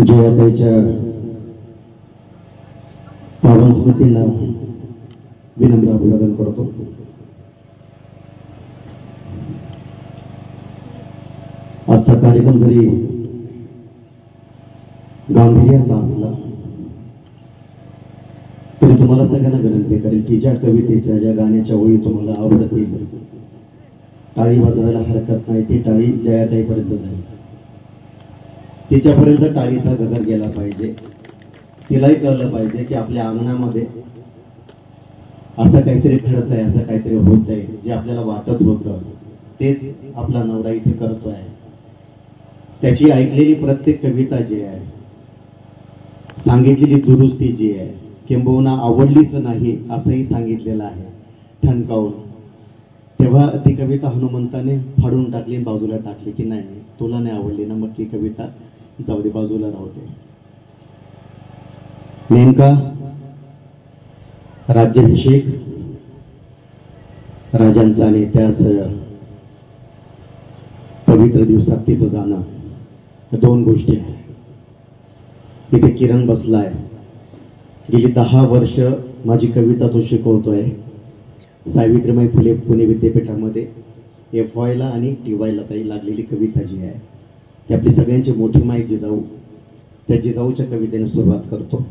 जयाताईच्या पावन स्मृतींना विनम्र अभिवादन करतो। आजचा कार्यक्रम जरी गांभीर्याचा असला तरी तुम्हाला सगळ्यांना विनंती करेल की ज्या कवितेच्या ज्या गाण्याच्या ओळी तुम्हाला आवडतील टाळी वाजवायला हरकत नाही। ती टाळी जयाताईपर्यंत जाईल, तिच्यापर्यंत टाळीचा गजर गेला पाहिजे। तिलाही कळलं पाहिजे की आपल्या अंगणामध्ये असं काहीतरी घडत आहे, असं काहीतरी होत आहे, जे आपल्याला वाटत होतं तेच आपला नवरा इथे करतोय। त्याची ऐकलेली प्रत्येक कविता जी आहे, सांगितलेली दुरुस्ती जी आहे, किंबहुना आवडलीच नाही असंही सांगितलेलं आहे ठणकावून, तेव्हा ती कविता हनुमंताने फाडून टाकली, बाजूला टाकली की नाही तुला नाही आवडली ना, मग ती कविता जाऊ दे बाजूला राहते। नेमका राज्याभिषेक राजांचा आणि त्याच पवित्र दिवसात तिचं जाणं, दोन गोष्टी आहेत। इथे किरण बसलाय, गेली 10 वर्ष माझी कविता तो शिकवतोय। सावित्रीबाई फुले पुणे विद्यापीठामध्ये FY ला आणि TY ला ताई लागलेली कविता जी आहे ती आपली सगळ्यांची मोठी माई जिजाऊ, त्या जिजाऊच्या कवितेने सुरुवात करतो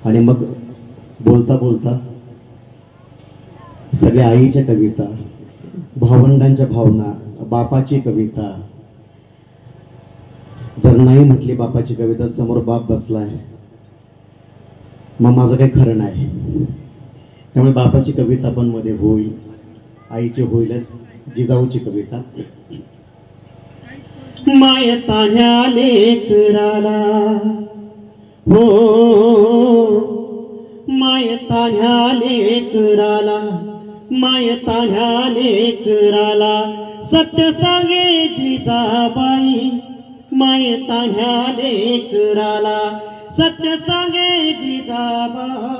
आणि मग बोलता बोलता सगळ्या आईच्या कविता, भावंडांच्या भावना, बापाची कविता, जर नाही म्हटली बापाची कविता, समोर बाप बसलाय मग माझं काही खरं नाही। त्यामुळे बापाची कविता पण मध्ये होईल, आईची होईलच। जिजाऊची कविता, माय तान्ह्या लेकराला हो, माय तान्ह्या लेकराला, माय तान्ह्या लेकराला सत्य सांगे जिजाबाई, माय तान्ह्या लेकराला सत्य सांगे जिजाबाई।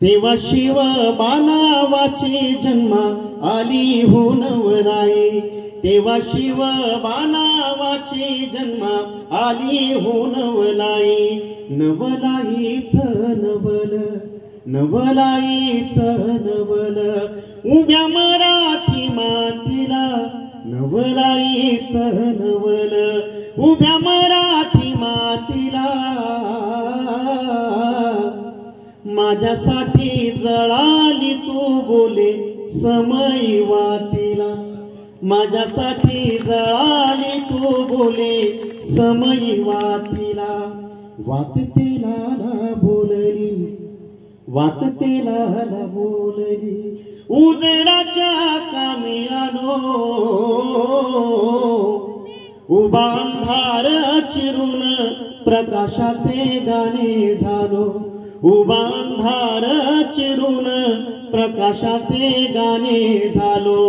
तेव्हा शिव बानावाची जन्मा आली हो नवलाई, तेव्हा शिव बानावाची जन्मा आली हो नवलाई। नवलाईच नवल, नवलाईच नवल उभ्या मराठी मातीला, नवलाईच नवल उभ्या मराठी मातीला। माझ्यासाठी जळाली तू बोले समई वातीला, माझ्यासाठी जळाली तू बोले समई वातीला। वात तेलाला बोलली, वात तेलाला बोलली, उजेडाच्या कामी आलो, उभा अंधार चिरून प्रकाशाचे गाणे झालो, उभा अंधार चिरून प्रकाशाचे गाणे झालो।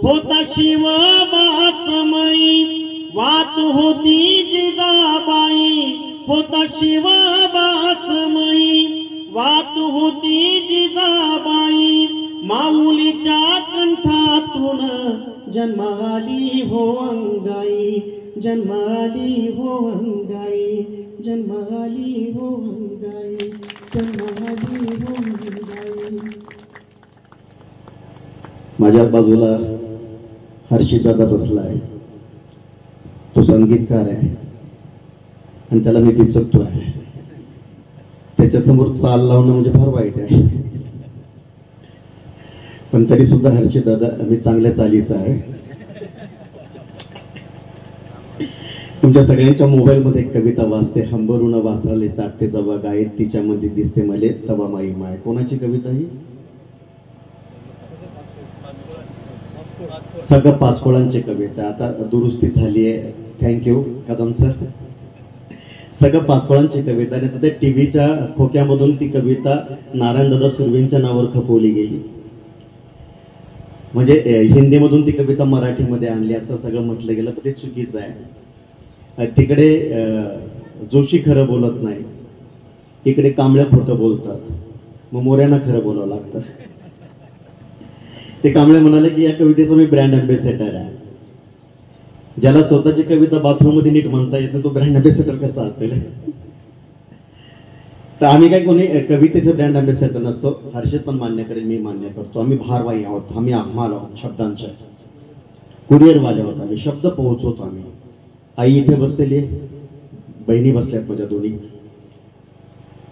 होता शिव बासमयी वात होती जिजाबाई, होता शिव बासमयी वात होती जिजाबाई। माऊलीच्या कंठातून जन्माली हो अंगाई, जन्माली हो अंगाई, जन्माली हो अंगाई, जन्माली हो अंगाई। माझ्या बाजूला हर्षित दादा बसलाय, तो संगीतकार आहे आणि त्याला मी बिचकतो आहे। त्याच्यासमोर चाल लावणं म्हणजे फार वाईट आहे, पण तरी सुद्धा हर्षित दादा मी चांगल्या चालीचा आहे। तुमच्या सगळ्यांच्या मोबाईल मध्ये एक कविता वाचते, हंबरून वासराले चाटते जवा गायत, तिच्यामध्ये दिसते मले तवा माई माय। कोणाची कविता ही? सगळं पाचकोळांची कविता। आता दुरुस्ती झाली आहे, थँक्यू कदम सर। सगळं पाचकोळांची कविता आणि त्या टीव्हीच्या खोक्यामधून ती कविता नारायणदादा सुर्वेंच्या नावावर खपवली गेली, म्हणजे हिंदीमधून ती कविता मराठीमध्ये आणली असं सगळं म्हटलं गेलं, पण ते चुकीचं आहे। तिकडे जोशी खरं बोलत नाही, इकडे कांबळ्या खोटं बोलतात, मग मोऱ्यांना खरं बोलावं लागतं। ते कांबळे म्हणाले की या कवितेचा मी ब्रँड अँबॅसेडर आहे। ज्याला स्वतःची कविता बाथरूम मध्ये नीट म्हणता येत तो ब्रँड अँबॅसेडर कसा असेल? तर आम्ही काय कोणी कवितेचे ब्रँड अँबॅसेडर नसतो. हर्षद पण मान्य करेल, मी मान्य करतो. आम्ही भारवाही आहोत, आम्ही आम्हाला आहोत शब्दांच्या कुरिअरवाले आहोत. आम्ही शब्द पोहोचवतो. आम्ही आई इथे बसलेली, बहिणी बसल्यात माझ्या दोन्ही.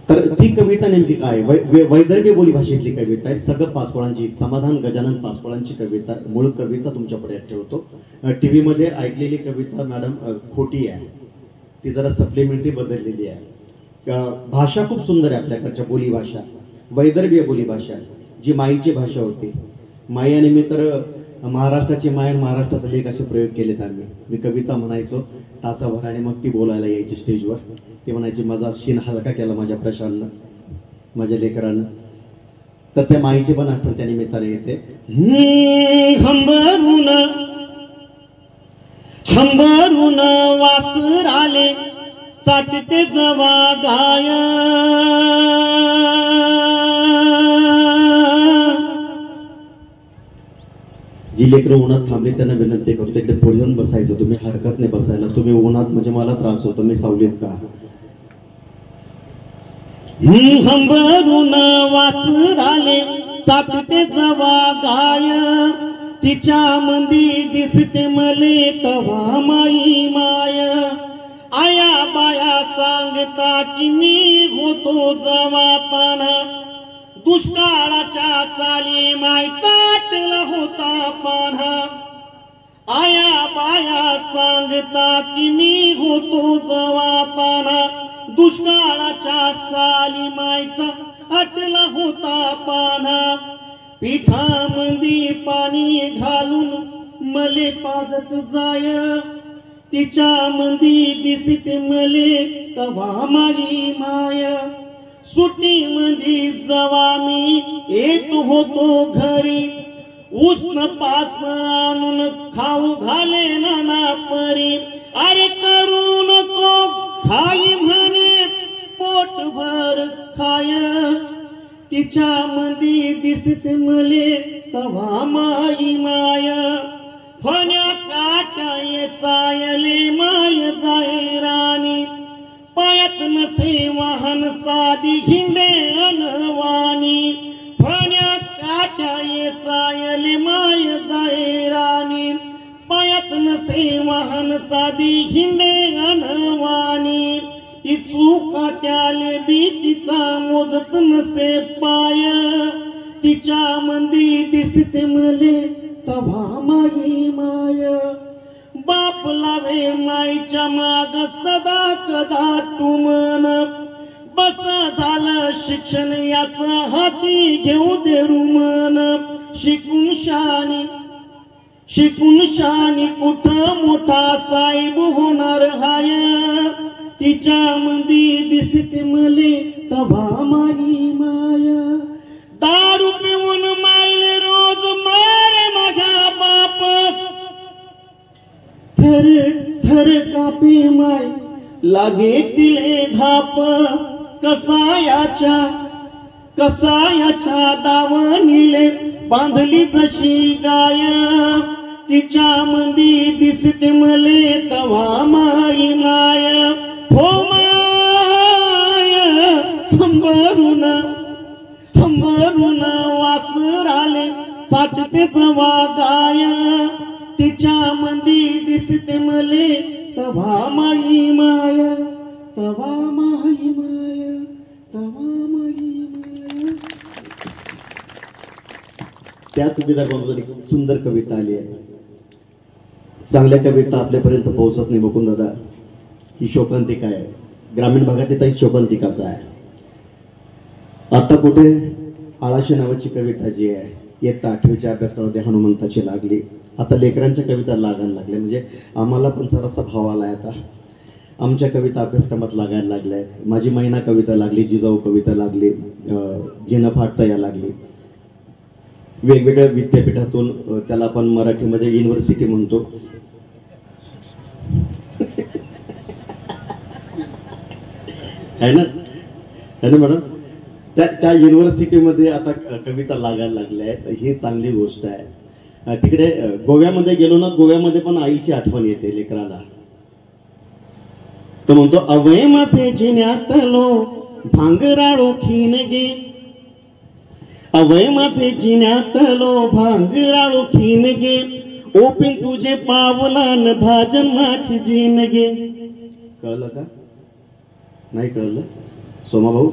तर ती कविता नेमकी काय? वैदर्भी बोली भाषेतली कविता आहे. सगळ पासपोळांची, समाधान गजानन पासपोळांची कविता. मूळ कविता तुमच्यापुढे ठेवतो. टीव्ही मध्ये ऐकलेली कविता मॅडम खोटी आहे, ती जरा सप्लिमेंटरी बदललेली आहे. भाषा खूप सुंदर आहे आपल्याकडच्या, बोली भाषा वैदर्भीय बोली भाषा, जी माईची भाषा होती. माई आणि मी तर महाराष्ट्राची माय आणि महाराष्ट्राचा लेख असे प्रयोग केलेत आम्ही. मी कविता म्हणायचो तासाभर आणि मग ती बोलायला यायची स्टेजवर. ती म्हणायची माझा शीन हलका केला माझ्या प्रशांतनं, माझ्या लेकरानं. तर त्या माईची पण आठवण त्या निमित्ताने येते. हंबरून हंबरून वासर आले चाटते जवा गाय, जी लेकरं उन्हात थांबली त्यांना विनंती करतो इकडे पुढे येऊन बसायचं. तुम्ही हरकत नाही बसायला, तुम्ही उन्हात म्हणजे मला त्रास होतो, मी सावलीत का. हंबरून वासर आले चाटते जवा गाय, तिच्या मंदी दिसते मले तवा माई माय. आया बाया सांगता की मी होतो जवाताना, दुष्काळाच्या साली माय चाटला होता पान्हा. आया बाया सांगता की मी होतो जवाताना, दुष्काळाच्या साली मायचा आटला होता पान्हा. पिठामंदी पाणी घालून मले पाजत जाय, तिच्या मंदी दिसते मले तवा माई माय. सुट्टी मंदी जवा मी येत होतो घरी, उष्ण पासन आणून खाऊ घाले नाना परी. अरे करू नको खाई म्हणे पोटभर खाय, तिच्या मंदी दिसते मले तवा माई माय. फण्या काट्या चायले माय जाय राणी, पायात नसे वाहन साधी हिंडे अनवाणी. फण्या काट्या चायले माय जाय राणी, पायात नसे वाहन साधी हिंडे अनवाणी. ती चुकाट्याले बी तिचा मोजत नसे पाय, तिच्या मंदी दिसते मले तवा माई माय. बाप लावे माईच्या माग सदा कदा टुमन, बस झालं शिक्षण याच हाती घेऊ दे रुमन. शिकून शानी कुठं मोठा साहेब होणार हाय, तिच्या मंदी दिसते मले तवा माई माय. दारू पिऊन मायले रोज मारे माझा बाप, थर थर कापी माय लागे तिले धाप. कसायाच्या दावणीले बांधली जशी गाय, तिच्या मंदी दिसते मले तवा माई माय. हो माय हंबरून हंबरून वासर आले चाटते जवा गाय, तिच्या मंदी दिसते मले तवा माई माय. तवा माई माय, तवा माई माय. त्याच विधानातून एक सुंदर कविता आली आहे. चांगल्या कविता आपल्यापर्यंत पोहोचत नाही मुकुंद दादा. ही शोकांतिका आहे, ग्रामीण भागात ही शोकांतिकाचा आहे. आता कुठे आळाशी नावाची कविता जी आहे इयत्ता 8वीच्या अभ्यासक्रमामध्ये हनुमंताची लागली. आता लेकरांच्या कविता लागायला लागल्या, म्हणजे आम्हाला पण जरासा भाव आलाय. आता आमच्या कविता अभ्यासक्रमात लागायला लागल्या. माझी मैना कविता लागली, जिजाऊ कविता लागली, जिना फाटता या लागली. वेगवेगळ्या विद्यापीठातून, त्याला आपण मराठीमध्ये युनिव्हर्सिटी म्हणतो, है ना मॅडम. त्या युनिव्हर्सिटीमध्ये आता कविता लागायला लागल्या आहेत. ही चांगली गोष्ट आहे. तिकडे गोव्यामध्ये गेलो ना, गोव्यामध्ये पण आईची आठवण येते लेकराला. तो म्हणतो अवय माझे जिन्यातलो भांगराळो खीन गे, अवय माझे जिन्यातलो भांगराळो खीन गे, ओपिन तुझे पावलान धा जन्माची जीन गे. कळलं का? नाही कळलं? सोमा भाऊ,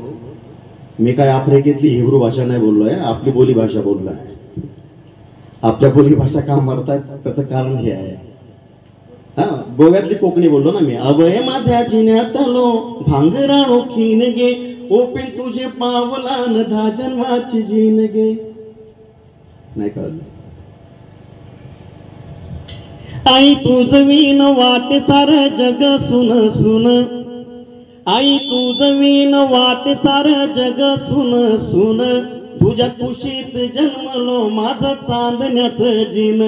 मी काय आफ्रिकेतली हिब्रू भाषा नाही बोललोय, आपली बोली भाषा बोललो आहे. आपल्या बोली भाषा का मारतायत त्याचं कारण हे आहे. हा, गोव्यातली कोकणी बोललो ना मी. अवय माझ्या जिन्यातलो भांगराळो खीन गे, ओपिन तुझे पावलान धा जन्माची जीन गे. नाही कळलं? आई तुझ वीन वाट सार जग सुन सुन, आई तुझ वीन वाट सार जग सुन सुन, तुझ्या कुशीत जन्मलो माझं चांदण्याचं जीन,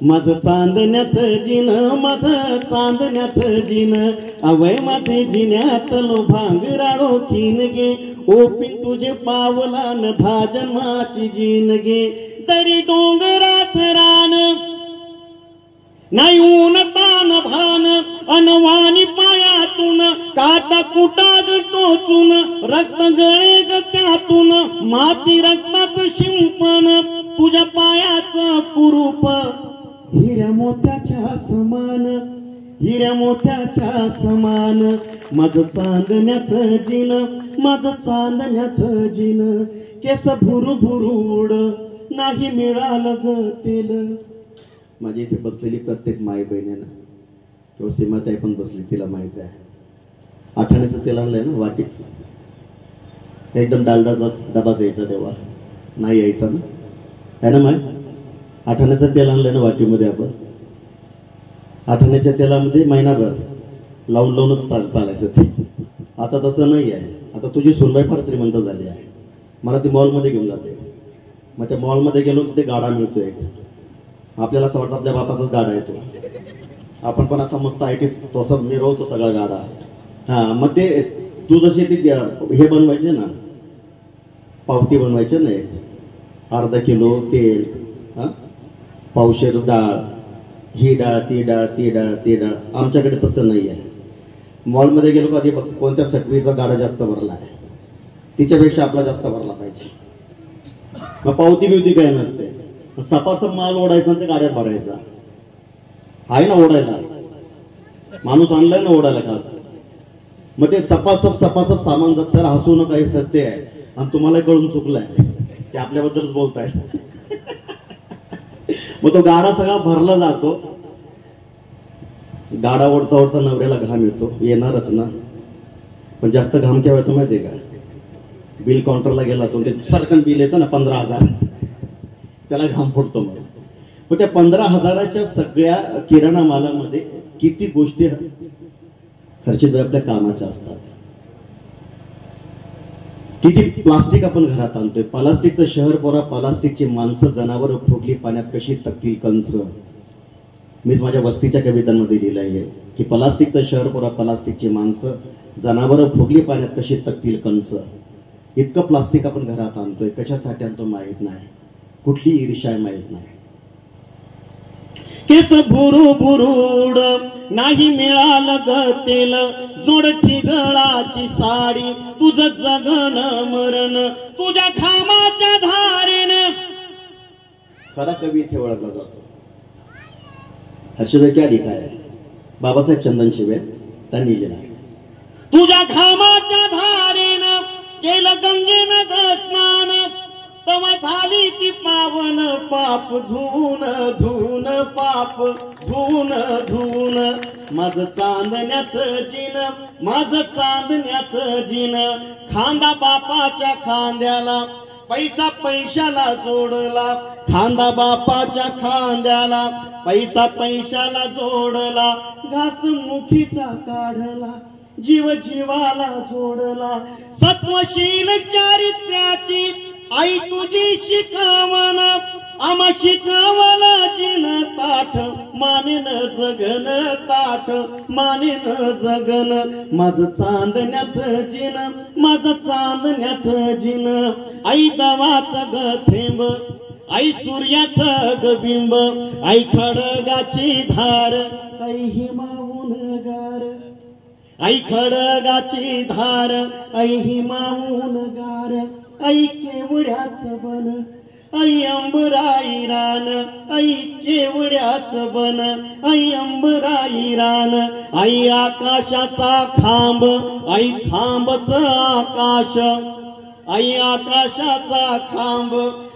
माझं चांदण्याचं जीन, माझं चांदण्याचं जीन. अवय माझे जिन्यातलो भांगराळो खीन गे, ओपिन तुझे पावलान धा जन्माची जीन गे. तरी डोंगरात रान नाही ऊन तान भान, अनवानी पायातून काटा कुटाग टोचून, रक्त गळे ग त्यातून माती रक्ताचं शिंपण, तुझ्या पायाचं कुरूप हिऱ्या मोत्याच्या समान, हिऱ्या मोत्याच्या समान. माझं चांदण्याचं जीन, माझं चांदण्याचं जीन, केस भुरू भुरूड नाही मिळालं ग तेल. माझी इथे बसलेली प्रत्येक माई बहिणीनं किंवा सीमाताई पण बसली, तिला माहिती आहे. आठवण्याचं तेल आणलंय ना वाटीत, एकदम डालडाचा डबाच यायचा तेव्हा, नाही यायचा ना, आहे ना माय? आठवण्याचं तेल आणलंय ना वाटीमध्ये आपण. आठवण्याच्या तेलामध्ये महिनाभर लावून लावूनच चालायचं ते. आता तसं नाही आहे. आता तुझी सुनबाई फार श्रीमंत झाली आहे, मला ती मॉलमध्ये घेऊन जाते. मग त्या मॉलमध्ये गेलो तिथे गाडा मिळतोय, आपल्याला असं वाटतं आपल्या बापाचाच गाडा येतो, आपण पण असा मस्त आयटी तो असं मिरवतो सगळा गाडा. हा, मग ते तू जशी ती हे बनवायचे ना, पावती बनवायचे ना, अर्धा किलो तेल, हा, पावशेर डाळ, ही डाळ ती डाळ ती डाळ ती डाळ. आमच्याकडे तसं नाही आहे. मॉलमध्ये गेलो का आधी कोणत्या सटवीचा गाडा जास्त भरला आहे, तिच्यापेक्षा आपला जास्त भरला पाहिजे. मग पावती बिवती काय नसते, सपासप माल ओढायचा आणि ते गाड्यात भरायचा. आहे ना ओढायला, माणूस आणलाय ना ओढायला खास. मग ते सपासप सामान जात. सर हसू नका, हे सत्य आहे आणि तुम्हाला कळून चुकलंय की आपल्याबद्दलच बोलताय. मग तो गाडा सगळा भरला जातो. गाडा ओढता ओढता नवऱ्याला घाम येतो, येणारच ना. पण जास्त घाम केव्हा येतो माहितीये का? बिल काउंटरला गेला तो, ते सरकन बिल येतं ना 15,000, त्याला घाम फुटतो. मग त्या 15,000च्या सगळ्या किराणा मालामध्ये किती गोष्टी खर्चित आपल्या कामाच्या असतात. किती प्लास्टिक आपण घरात आणतोय. प्लास्टिकचं शहर पोरा, प्लास्टिकची माणसं, जनावर फुगली पाण्यात कशी तकतील कंच. मीच माझ्या वस्तीच्या कवितांमध्ये लिहिलं आहे की प्लास्टिकचं शहर पोरा, प्लास्टिकची माणसं, जनावर फुगली पाण्यात कशी तकतील कंच. इतकं प्लास्टिक आपण घरात आणतोय, कशासाठी आणतो माहित नाही, कुठली ईर्ष्या माहित नाही. केस भुरू भुरूड नाही मिळालं ग तेल, जोड ठिगळाची साडी, तुझं जगन मरण तुझ्या घामाच्या धारेन. खरा कवी इथे ओळखला जातो. हर्षद क्या लिखा है? बाबासाहेब चंदनशिवे त्यांनी लिहिला. तुझ्या घामाच्या धारेन केलं गंगेनं ग स्नान, तवा झाली ती पावन, पाप धुवून धुवून पाप धुवून धुवून. माझं चांदण्याचं जीन, माझं चांदण्याचं जीन. खांदा बापाच्या खांद्याला, पैसा पैशाला जोडला. खांदा बापाच्या खांद्याला, पैसा पैशाला जोडला. घास मुखीचा काढला, जीव जीवाला जोडला. सत्वशील चारित्र्याची आई तुझी शिकवण, आम्हा शिकवल जिन ताठ, मानेन जगन ताठ, मानेन जगन. माझं चांदण्याचं जिन, माझं चांदण्याचं जिन. आई दवाच ग थेंब, आई सूर्याचं गबिंब, आई खडगाची धार, आई हिमावून गार, आई खडगाची धार, आई हिमावून गार, आई केवड्याचं बन, आई अंबराई रान, आई केवड्याचं बन, आई अंबराई रान, आई आकाशाचा खांब, आई खांबचं आकाश, आई आकाशाचा खांब,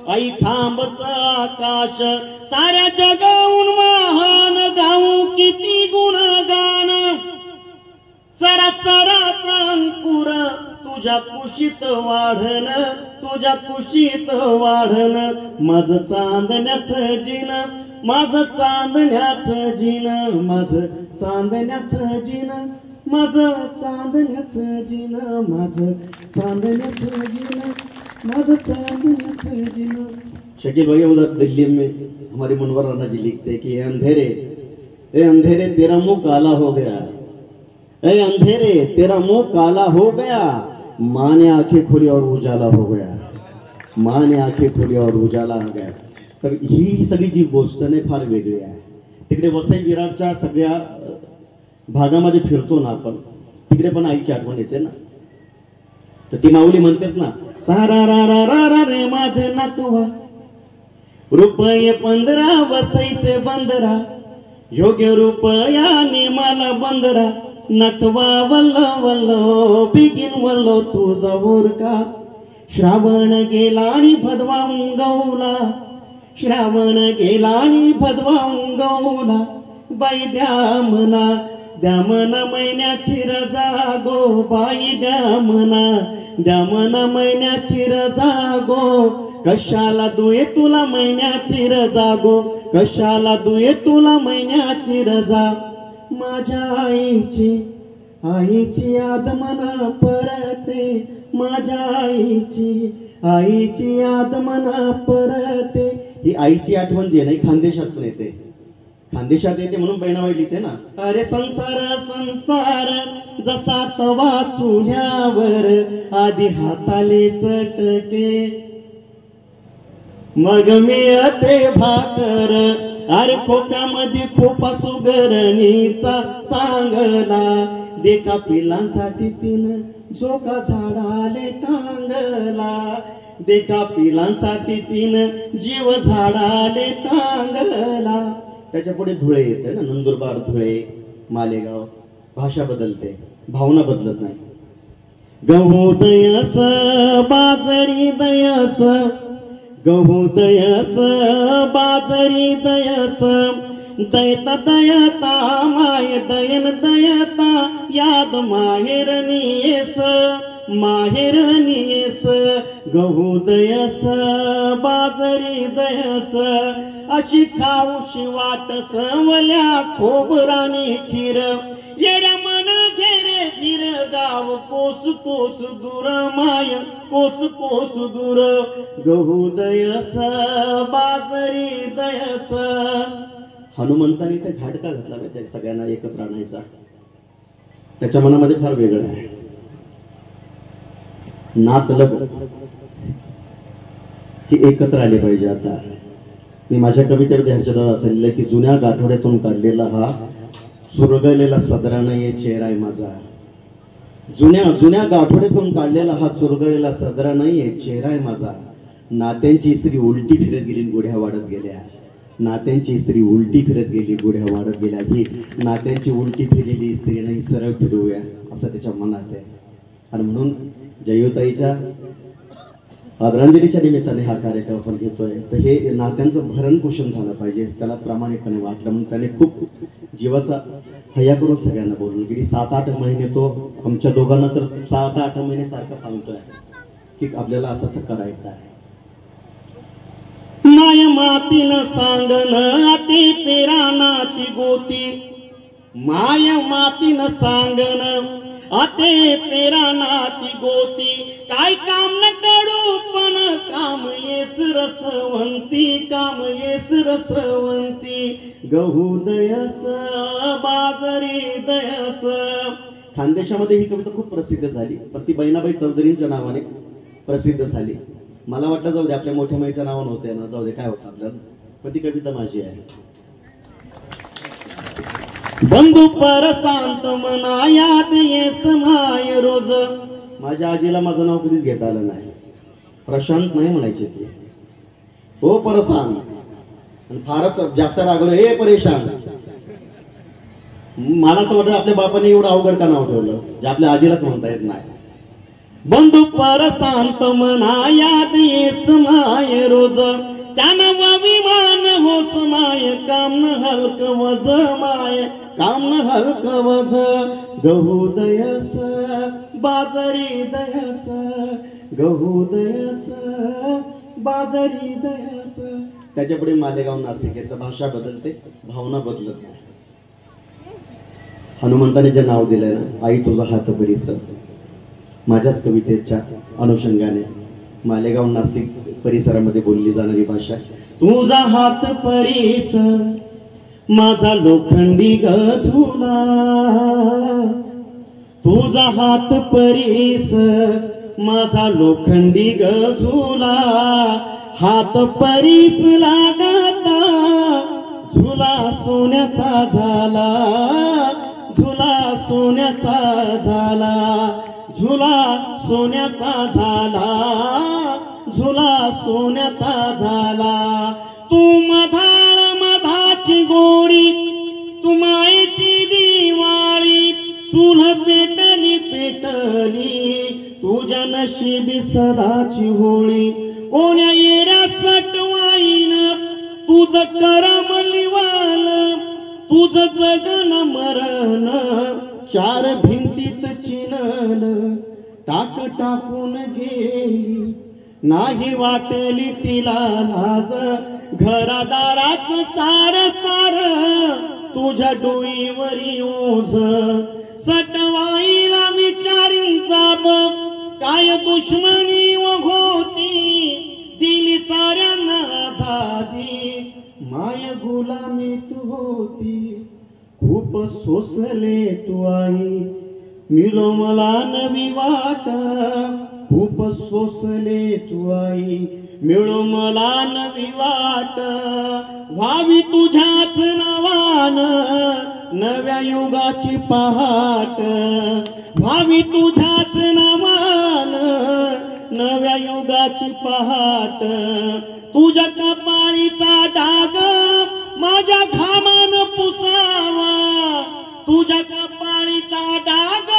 आई खांबचं आकाश, साऱ्या जगाहून महान गाऊ किती गुणगान, चरा चराचा अंकुर तुझ्या कुशीत वाढन, तुझ्या कुशीत वाढन, माझं चांदण्याचं जिन, माझं चांदण्याचं जिन, माझं चांदण्याचं जिन, माझं चांदण्याचं जिन, माझं चांदण्याचं जिन, माझं चांदण्याचं जिन। शकील भैया उधर दिल्ली में हमारी मुनवर राणा जी लिखते कि ए अंधेरे तेरा मुंह काला हो गया, ए अंधेरे तेरा मुंह काला हो गया, माँ ने आंखें खोली और उजाला हो गया, माँ ने आंखें खोली और उजाला हो गया। तर ही सगळी जी गोष्ट नाही फार वेगळी आहे। तिकडे वसई विरारच्या सगळ्या भागामध्ये फिरतो ना आपण, तिकडे पण आईची आठवण येते ना। तर ती माऊली म्हणतेच ना, सारा रा रा रा रा रे माझे नातवा, रुपये 15 वसईचे बंदरा, योग्य रुपयाने मला बंदरा, नटवा वल्ल वल्ल बिगिन वल्ल तुझा का, श्रावण गेला आणि भदवा उंगवला, श्रावण गेला आणि भदवा उंगवला, बाई द्या मना महिन्याची रजा गो, बाई द्या मना महिन्याची रजा गो, कशाला दुये तुला महिन्याची रजा गो, कशाला दुये तुला महिन्याची रजा, माझ्या आईची याद मना परते, माझ्या आईची याद मना परते। ही आईची आठवण जी नाही खानदेशातून येते, खानदेशात येते म्हणून बहिणाबाई लिहिते ना, अरे संसार संसार जसा तवा चुल्यावर, आधी हाताले चटके मग मिळते भाकर, अरे खोप्यामध्ये खोपा सुगरणीचा चांगला, देखा पिलांसाठी तिनं झोका झाडाले टांगला, देखा पिलांसाठी तिनं जीव झाडाले टांगला। त्याच्या पुढे धुळे येते ना, नंदुरबार, धुळे, मालेगाव, भाषा बदलते, भावना बदलत नाही। गहू दयस बाजरी दयस, गहू दयस बाजरी दयस, दयता दयता माय दयन दयता, याद माहेरनीस माहेरनीस, गहू दयस बाजरी दयस, अशी खाऊशी वाट सवल्या खोबरानी खीर, येड्या मन घेरे धीर गाव कोस कोस दूर माय कोस कोस दूर, गहू दयस बाजरी दयस। हनुमंताने त्या घाट का घातला माहिती, सगळ्यांना एकत्र आणायचा, त्याच्या मनामध्ये फार वेगळं आहे। नातलग हे एकत्र आले पाहिजे। आता मी माझ्या कवितेमध्ये ह्याच्यात असं लिहिलंय की, जुन्या गाठोड्यातून काढलेला हा चुरगळलेला सदरा नाहीये चेहरा आहे माझा, जुन्या गाठोड्यातून काढलेला हा चुरगळलेला सदरा नाहीये चेहरा आहे माझा, नात्यांची स्त्री उलटी फिरत गेली गुढ्या वाढत गेल्या, नात्यांची स्त्री उलटी फिरत गेली गुढ्या वाढत गेल्या, ही नात्यांची उलटी फिरलेली स्त्री नाही सरळ फिरवूया असं त्याच्या मनात आहे। आणि म्हणून जयोताईच्या आदरांजलीच्या निमित्ताने हा कार्यक्रम आपण घेतोय। तर हे नात्यांचं भरण पोषण झालं पाहिजे, त्याला प्रामाणिकपणे वाटलं म्हणून त्याने खूप जीवाचा हया करून सगळ्यांना बोलून गेली। 7-8 महिने तो आमच्या दोघांना तर 7-8 महिने सारखा सांगतोय की आपल्याला असं असं करायचं आहे। माय मातीनं सांगन अति पेरानाची गोती, माय मातीनं सांगन अते पेरानाची गोती, काय काम न करू पण काम येस रसवंती, काम येस रसवंती, गहू दयस बाजरी दयस। खानदेशामध्ये ही कविता खूप प्रसिद्ध झाली, पण ती बहिणाबाई चौधरींच्या नावाने प्रसिद्ध झाली। मला वाटलं जाऊ दे, आपल्या मोठ्या माईचं नाव नव्हते ना, जाऊ दे काय होतं आपल्याला, पण ती कविता माझी आहे. बंधू परशांत मना याद ये समाय रोज. माझ्या आजीला माझं नाव कधीच घेता आलं नाही, प्रशांत नाही म्हणायचे ते, हो परशांत. आणि फारच जास्त रागवलं, हे परेशान. मला असं वाटतं आपल्या बापाने एवढं अवघड का नाव ठेवलं जे आपल्या आजीलाच म्हणता येत नाही. बंधू परशांत मना याद ये समाय रोज. त्यानं विमान हो समाय काम न हलक वज माय काम न हलक वज. गहू दयस बाजरी दयस गहू दयस बाजरी दयस. त्याच्यापुढे मालेगाव नाशिक येतं, भाषा बदलते भावना बदलत नाही. हनुमंताने जे नाव दिलंय ना, आई तुझा हात बरीस, माझ्याच कवितेच्या अनुषंगाने मालेगाव नाशिक परिसरामध्ये बोलली जाणारी भाषा. तुझा हात परीस माझा लोखंडी गझुला. तुझा हात परीस माझा लोखंडी गझुला. हात परीस लागता झुला सोन्याचा झाला. झुला सोन्याचा झाला. झुला सोन्याचा झाला. झुला सोन्याचा झाला. तू मधाळ मधाची गोडी तू मायेची दिवाळी. चूल पेटली पेटली तुझ्या नशिबी सदाची होळी. कोण्या येऱ्या सटवाईन तुझ करम लिवाल. तुझ जगन मरण चार भिंतीत चिनल. टाक टाकून गेली नाही वाटली तिला लाज. घरादाराच सार सार तुझ्या डोईवरी ओझ. सटवाईला विचारीन जाब काय दुश्मनी व होती. दिली साऱ्यांना आझादी माय गुलामी तू होती. खूप सोसले तू आई मिलो मला नवी वाट. खूप सोसले तू आई मिळो मला नवी वाट. व्हावी तुझ्याच नावान नव्या युगाची पहाट. व्हावी तुझ्याच नावान नव्या युगाची पहाट. तुझ्या कपाळीचा डाग माझ्या घामान पुसावा. तुझ्या कपाळीचा डाग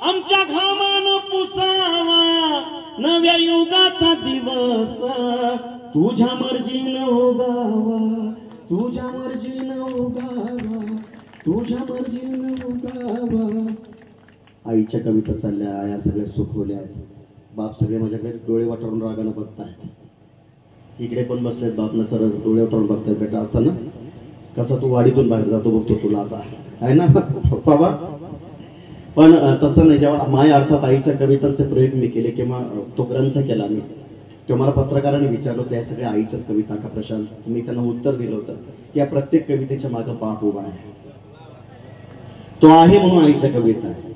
आमच्या घामान पुसावा. नव्या युगाचा दिवस तुझ्या मर्जीनं उगावा. तुझ्या मर्जीनं उगावा. तुझ्या मर्जीनं उगावा. आईच्या कविता चालल्या, आया सगळ्या सुखवल्या आहेत. बाप सगळे माझ्याकडे डोळे वाटरून रागानं बघतायत. इकडे पण बसलेत बाप ना, सर डोळे वाटरून बघतायत. बेटा असं ना, कसा तू वाडीतून बाहेर जातो बघतो तुला आता, आहे ना बाबा. पण तसं नाही. जेव्हा माय अर्थात आईच्या कवितांचे प्रयोग मी केले किंवा तो ग्रंथ केला मी, तेव्हा मला पत्रकारांनी विचारलं होतं या सगळ्या आईच्याच कविता का प्रशांत. मी त्यांना उत्तर दिलं होतं की या प्रत्येक कवितेच्या मागं बाप उभा आहे. तो आहे म्हणून आईच्या कविता आहे.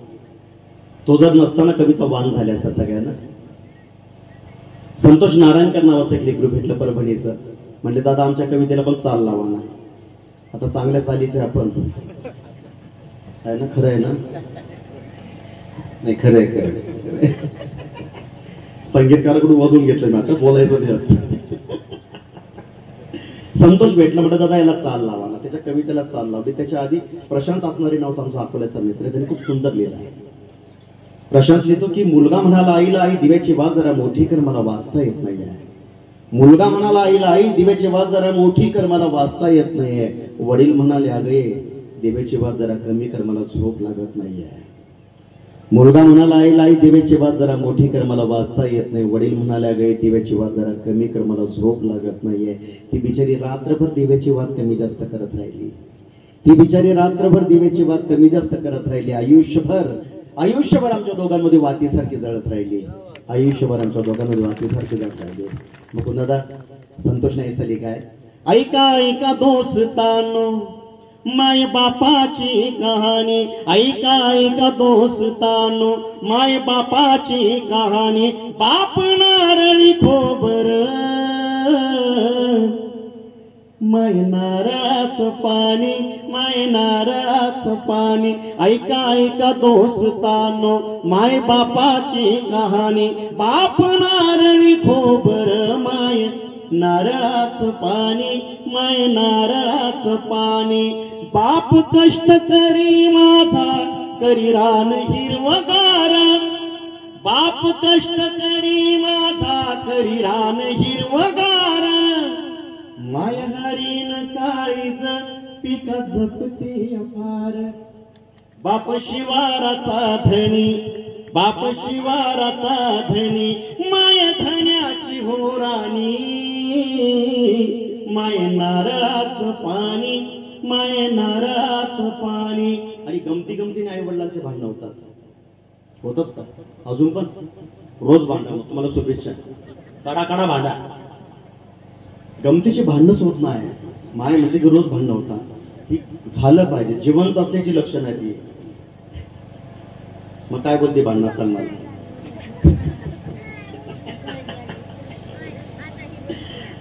तो जर नसताना कविता वान झाल्या असत्या सगळ्यांना. संतोष नारायणकर नावाचं एक लेकरू भेटलं परभणीचं. म्हणले दादा आमच्या कवितेला पण चाल लावा ना. आता चांगल्या चालीचे आपण आहे ना, खरं आहे ना. नाही खरं आहे. संगीतकाराकडून वाजून घेतलं ना, आता बोलायचं नाही असतं. संतोष भेटला म्हटलं दादा याला चाल लावा ना. त्याच्या कवितेला चाल लावली. त्याच्या आधी प्रशांत असणारी नावचा आमचा अकोल्याचा मित्र आहे, त्यांनी खूप सुंदर लिहिलं आहे. प्रशांत लिहितो की मुलगा म्हणाला आईला आई दिव्याची वाज जरा मोठी कर मला वाचता येत नाहीये. मुलगा म्हणाला आईला आई दिव्याची वाज जरा मोठी कर मला वाचता येत नाहीये. वडील म्हणाले अगे दिव्याची वाज जरा कमी कर मला झोप लागत नाहीये. मुलगा म्हणाला आईला आई दिव्याची वाज जरा मोठी कर मला वाचता येत नाही. वडील म्हणाले अगे दिव्याची वाज जरा कमी कर मला झोप लागत नाहीये. ती बिचारी रात्रभर दिव्याची वाद कमी जास्त करत राहिली. ती बिचारी रात्रभर दिव्याची वाद कमी जास्त करत राहिली. आयुष्यभर आमच्या दोघांमध्ये वातीसारखी जळत राहिली. आयुष्यभर आमच्या दोघांमध्ये वातीसारखी जळत राहिली. मग दादा संतोष नाही झाली काय. ऐका ऐका दोस्तानो माय बापाची कहाणी ऐका ऐका दोस्तानो, माय बापाची कहाणी. बाप नारळी खोबर, माय नारळाचं पाणी, माय नारळाचं पाणी. ऐका ऐका दोस्तानो, माय बापाची कहाणी. बाप नारळी खोबर, माय नारळाचं पाणी, माय नारळाचं पाणी. बाप कष्ट करी माझा, करी रान हिरवगार. बाप कष्ट करी माझा, करी रान हिरवगार. माय हरीन काळीज पिक जपते अपार. बाप शिवाराचा धनी, बाप शिवाराचा धनी. माय धन्याची हो राणी, माय नारळाचं पाणी, माय नारळाचं पाणी. आणि गमती गमतीने आई वडिलांचे भांडण होतात का? अजून पण रोज भांडण. तुम्हाला शुभेच्छा. काढा भांडा. गमतीची भांडणच होत नाही. माय म्हणते की रोज भांडण होतात. ती झालं पाहिजे, जिवंत असल्याची लक्षण आहे ती. मग काय बोलते भांडणात चालणार?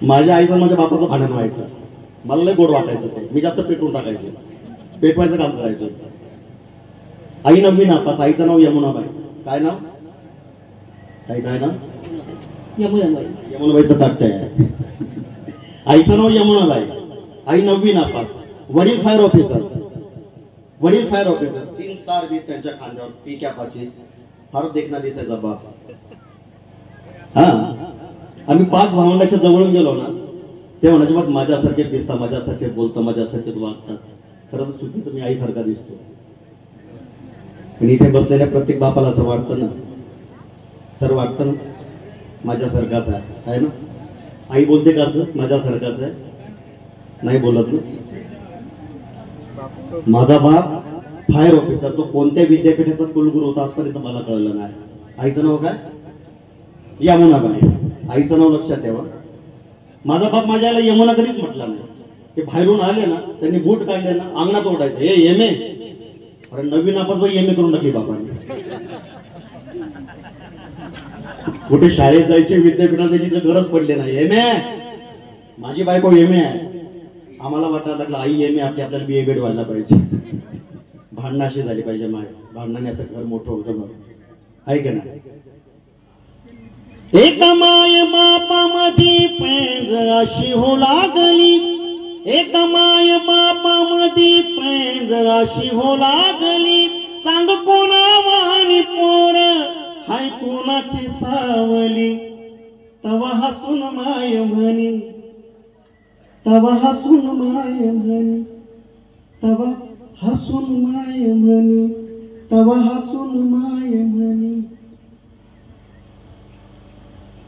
माझ्या आईचं माझ्या बापाचं भांडण व्हायचं. मला लय गोड वाटायचं ते. मी जास्त पेटवून टाकायचे, पेटवायचं काम करायचं. आई नववी नापास. आईचं नाव यमुनाबाई. काय नाव? काय नाव? यमुनाबाईचं ताट्य आहे. आईचं नाव यमुनाबाई. आई नववी नापास. वडील फायर ऑफिसर. 3 स्टार बी त्यांच्या खांद्यावर, पी कॅपाची. फार देखना दिसायचा बाप. हा, आम्ही 5 भावंडाच्या जवळून गेलो ना, ते म्हणायचे बघ माझ्यासारखे दिसता, माझ्यासारखे बोलता, माझ्यासारखेच वागतात. खरं तर चुकीचं मी आईसारखा दिसतो. पण इथे बसलेल्या प्रत्येक बापाला असं वाटतं ना, सर वाटतं ना माझ्यासारखाच आहे ना. आई बोलते का असं माझ्यासारखाच आहे? नाही बोलत ना. माझा बाप फायर ऑफिसर. तो कोणत्या विद्यापीठाचा कुलगुरू होता आजपर्यंत मला कळलं नाही. आईचं नाव काय? यमुनाबाई. आईचं नाव लक्षात ठेवा. माझा बाप माझ्या आईला यमुना कधीच म्हटला नाही. ते बाहेरून आले ना, त्यांनी बूट काढले ना, अंगणात ओढायचं, हे एम ए. अरे नवीन आपण एम ए करून टाकली बापाने. कुठे शाळेत जायचे, विद्यापीठात जायची तर गरज पडली नाही. M A. माझी बायको एम ए आहे. आम्हाला वाटायला लागलं आई एम ए आपल्याला बी ए बेड व्हायला पाहिजे. भांडणं अशी झाली पाहिजे. माय भांडणाने असं घर मोठं होतं बघ, आहे का नाही? एक माय बापामध्ये पैज अशी हो लागली. एक माय बापामध्ये पैज अशी हो लागली. सांग कोणा वाणी पोर, हाय कोणाची सावली. तवा हसून माय म्हणी, तवा हसून माय म्हणी, तवा हसून माय म्हणी, तवा हसून माय म्हणी.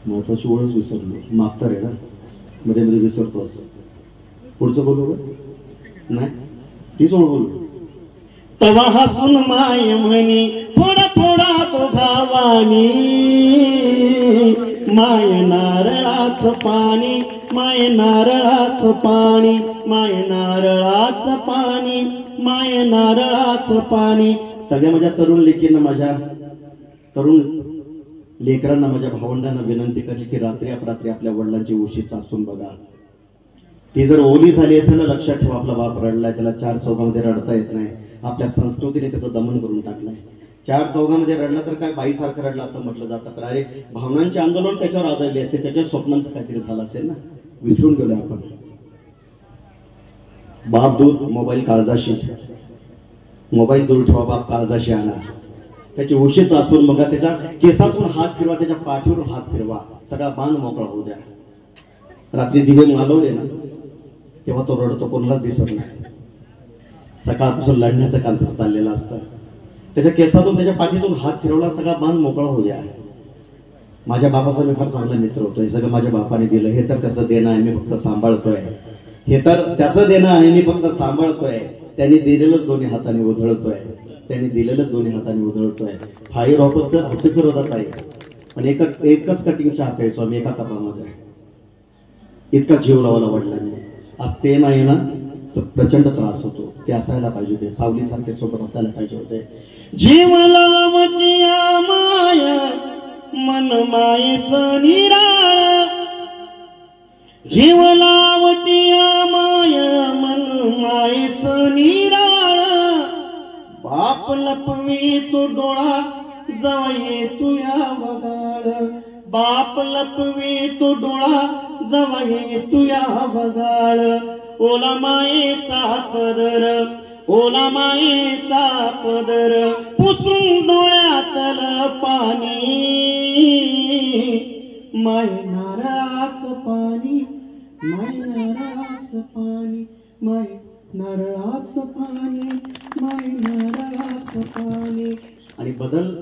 महत्वाची ओळख विसरलो. मास्तर आहे ना, मध्ये मध्ये विसरतो असं. पुढचं बोलू का? नाही, तीच ओळख बोलू. तवा हसून माय म्हणी, थोडा थोडा तो गावानी. माय नारळाचं पाणी, माय नारळाचं पाणी, माय नारळाचं पाणी, माय नारळाचं पाणी. सगळ्या माझ्या तरुण लेकींना, माझ्या तरुण लेकरांना, माझ्या भावंडांना विनंती करेल की रात्री अपरात्री आपल्या वडिलांची उशी चाचून बघा. ती जर ओली झाली असेल ना, लक्षात ठेवा आपला बाप रडलाय. त्याला 4 चौघामध्ये रडता येत नाही. आपल्या संस्कृतीने त्याचं दमन करून टाकलंय. 4 चौघामध्ये रडला तर काय बाईसारखं रडला असं म्हटलं जातं. तर अरे भावनांचे आंदोलन त्याच्यावर आधारले असते. त्याच्या स्वप्नांचं काहीतरी झालं असेल ना, विसरून गेलोय आपण. बाप दूर, मोबाईल काळजाशी. मोबाईल दूर ठेवा, बाप काळजाशी आणा. त्याची उशीच असून बघा. त्याच्या केसातून हात फिरवा, त्याच्या पाठीवरून हात फिरवा. सगळा बांध मोकळा होऊ द्या. रात्री दिवे मालवले ना, तेव्हा तो रडतो, कोणालाच दिसत नाही. सकाळपासून लढण्याचं काम त्याचं चाललेलं असतं. त्याच्या केसातून, त्याच्या पाठीतून हात फिरवला, सगळा बांध मोकळा होऊ द्या. माझ्या बापाचा मी फार चांगला मित्र होतो. हे सगळं माझ्या बापाने दिलं. हे तर त्याचं देणं आहे, मी फक्त सांभाळतोय. हे तर त्याचं देणं आहे, मी फक्त सांभाळतोय. त्यांनी दिलेलंच दोन्ही हाताने उधळतोय. त्यांनी दिलेलंच दोन्ही हाताने उधळतोय. फायर ऑफिसर होता आहे, पण एकच कटिंगच्या हात यायचो आम्ही एका कपामध्ये. इतका जीव लावला वडिलांनी. आज ते नाही ना, प्रचंड त्रास होतो. ते असायला पाहिजे होते, सावलीसारखे सोबत असायला पाहिजे होते. जीव लावतिया माय मन मायेचं निराळ, जीव लावतिया माय मन मायेचं निराळ. बाप लपवी तो डोळा जवळ तुया वगाळ, बाप लपवी तो डोळा जवळ तुया वगाळ. ओला मायेचा पदर, ओला मायेचा पदर पुसून डोळ्यातलं पाणी, माय नारळाचं पाणी, माय नारळाचं पाणी, माय नारळाचं पाणी, माय नारळाचं पाणी. आणि बदल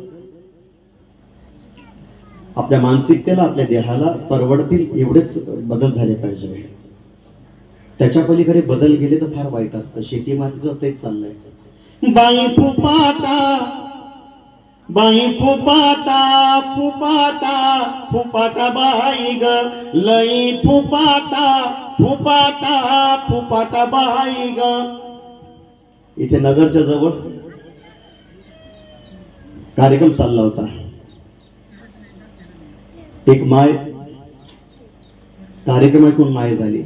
आपल्या मानसिकतेला, आपल्या देहाला परवडतील एवढेच बदल झाले पाहिजे. त्याच्या पलीकडे बदल गेले तर फार वाईट असतं. शेती मातीचं तेच चाललंय. बाई फुपाटा, बाई फुपाटा, फुपाटा फुपाटा बाई ग, लई फुपाटा, फुपाटा फुपाटा बाई ग. इथे नगरच्या जवळ कार्यक्रम चालला होता. एक माय, कार्यक्रम ऐकून माय झाली.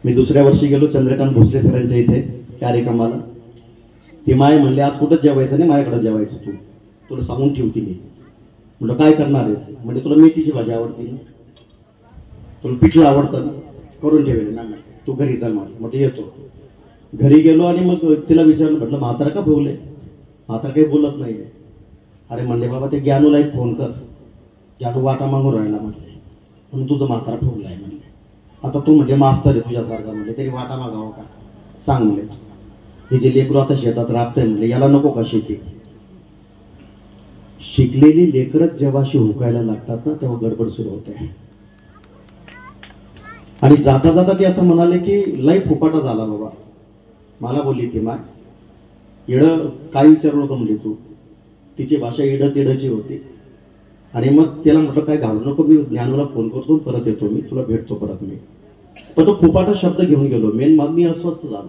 मी दुसऱ्या वर्षी गेलो चंद्रकांत भोसले सरांच्या इथे कार्यक्रमाला. ती माय म्हणले आज कुठं जेवायचं नाही, माझ्याकडे जेवायचं, तू तुला सांगून ठेवती मी. म्हटलं काय करणार आहेस? म्हणजे तुला मेथीची भाजी आवडते ना, तुला पिठलं आवडतं ना, करून ठेवेल ना, तू घरी चल. म्हटलं येतो. घरी गेलो आणि मग तिला विचारलं, म्हटलं म्हातारा का बोलले? म्हातारा काही बोलत नाही. अरे म्हणले बाबा ते ज्ञानूला एक फोन कर, ज्ञानू वाटा मागून राहिला म्हणले, म्हणून तुझं म्हातारा ठेवलाय म्हणले. आता तू म्हणजे मास्तर आहे तुझ्यासारखा, म्हणजे तरी वाटा मागावं का सांग म्हणले. हे जे लेकरू आता शेतात राबतंय म्हणले, याला नको का शेती? शिकलेली लेकरच जेव्हा अशी हुकायला लागतात ना, तेव्हा गडबड सुरू होते. आणि जाता जाता ते असं म्हणाले की लई फुपाटा झाला बाबा. मला बोलली ती माय, इड काय विचारू नको म्हणजे तू. तिची भाषा इड तिडची होती. आणि मग त्याला म्हटलं काय घालू नको, मी ज्ञानूला फोन करतो, परत येतो, मी तुला भेटतो परत मी. पण तो फुपाटा शब्द घेऊन गेलो. मेन मग मी अस्वस्थ झालो.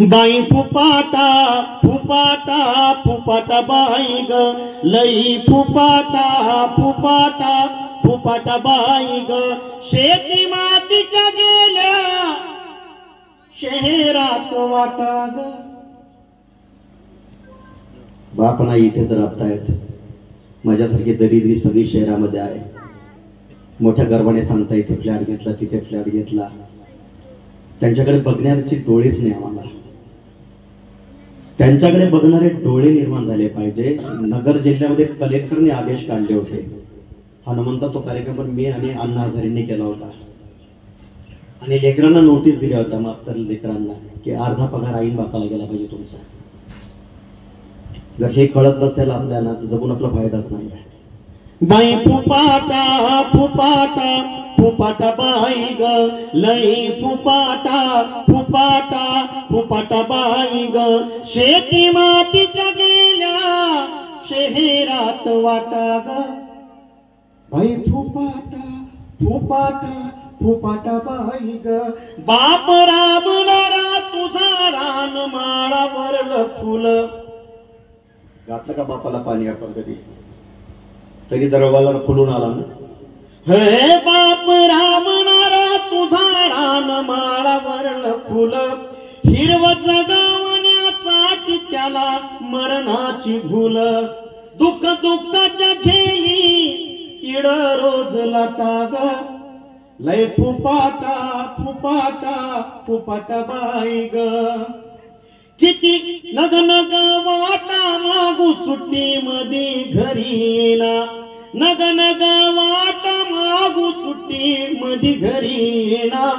बाई फुपाटा, फुपाटा फुपाटा बाई ग, लई फुपाटा, फुपाटा फुपाटा बाई ग. शेती मातीच्या गेल्या शहरात वाटा ग. बाप नाही इथेच राबतायत. माझ्यासारखी दरिद्री सगळी शहरामध्ये आहे. मोठ्या गर्वाने सांगता इथे फ्लॅट घेतला, तिथे फ्लॅट घेतला. त्यांच्याकडे बघण्याची डोळेच नाही आम्हाला. त्यांच्याकडे बघणारे डोळे निर्माण झाले पाहिजे. नगर जिल्ह्यामध्ये कलेक्टरने आदेश काढले होते. हनुमंता तो कार्यक्रम पण मी आणि अण्णा हजारेंनी केला होता. आणि लेकरांना नोटीस दिल्या होत्या, मास्तर लेकरांना, की अर्धा पगार आईन बापाला गेला पाहिजे तुमचा. जर हे कळत नसेल आपल्याला तर जगून आपला फायदाच नाही आहे. बाई फुपाटा, फुपाटा फुपाटा बाई ग, लई फुपाटा, फुपाटा फुपाटा बाई ग. शेती मातीच्या गेल्या शहरात वाटा ग. बाई फुपाटा, फुपाटा फुपाटा बाई ग. बाप राबणारा तुझा रान माळावरलं फुल. घातलं का बापाला पाणी आपण कधी? तरी दरवाजा फुलून आला ना. हे बाप राबणारा तुझा रान माळावरलं फुल. हिरव जगवण्यासाठी त्याला मरणाची भूल. दुःख दुःखाच्या झेली इड रोज लाटा ग. लय फुपाटा, फुपाटा फुपाटा बाई ग. किती नग नग वाटा मागू सुट्टी मध्ये घरी ना. नग नग वाटा मागू सुट्टी मध्ये घरी ना.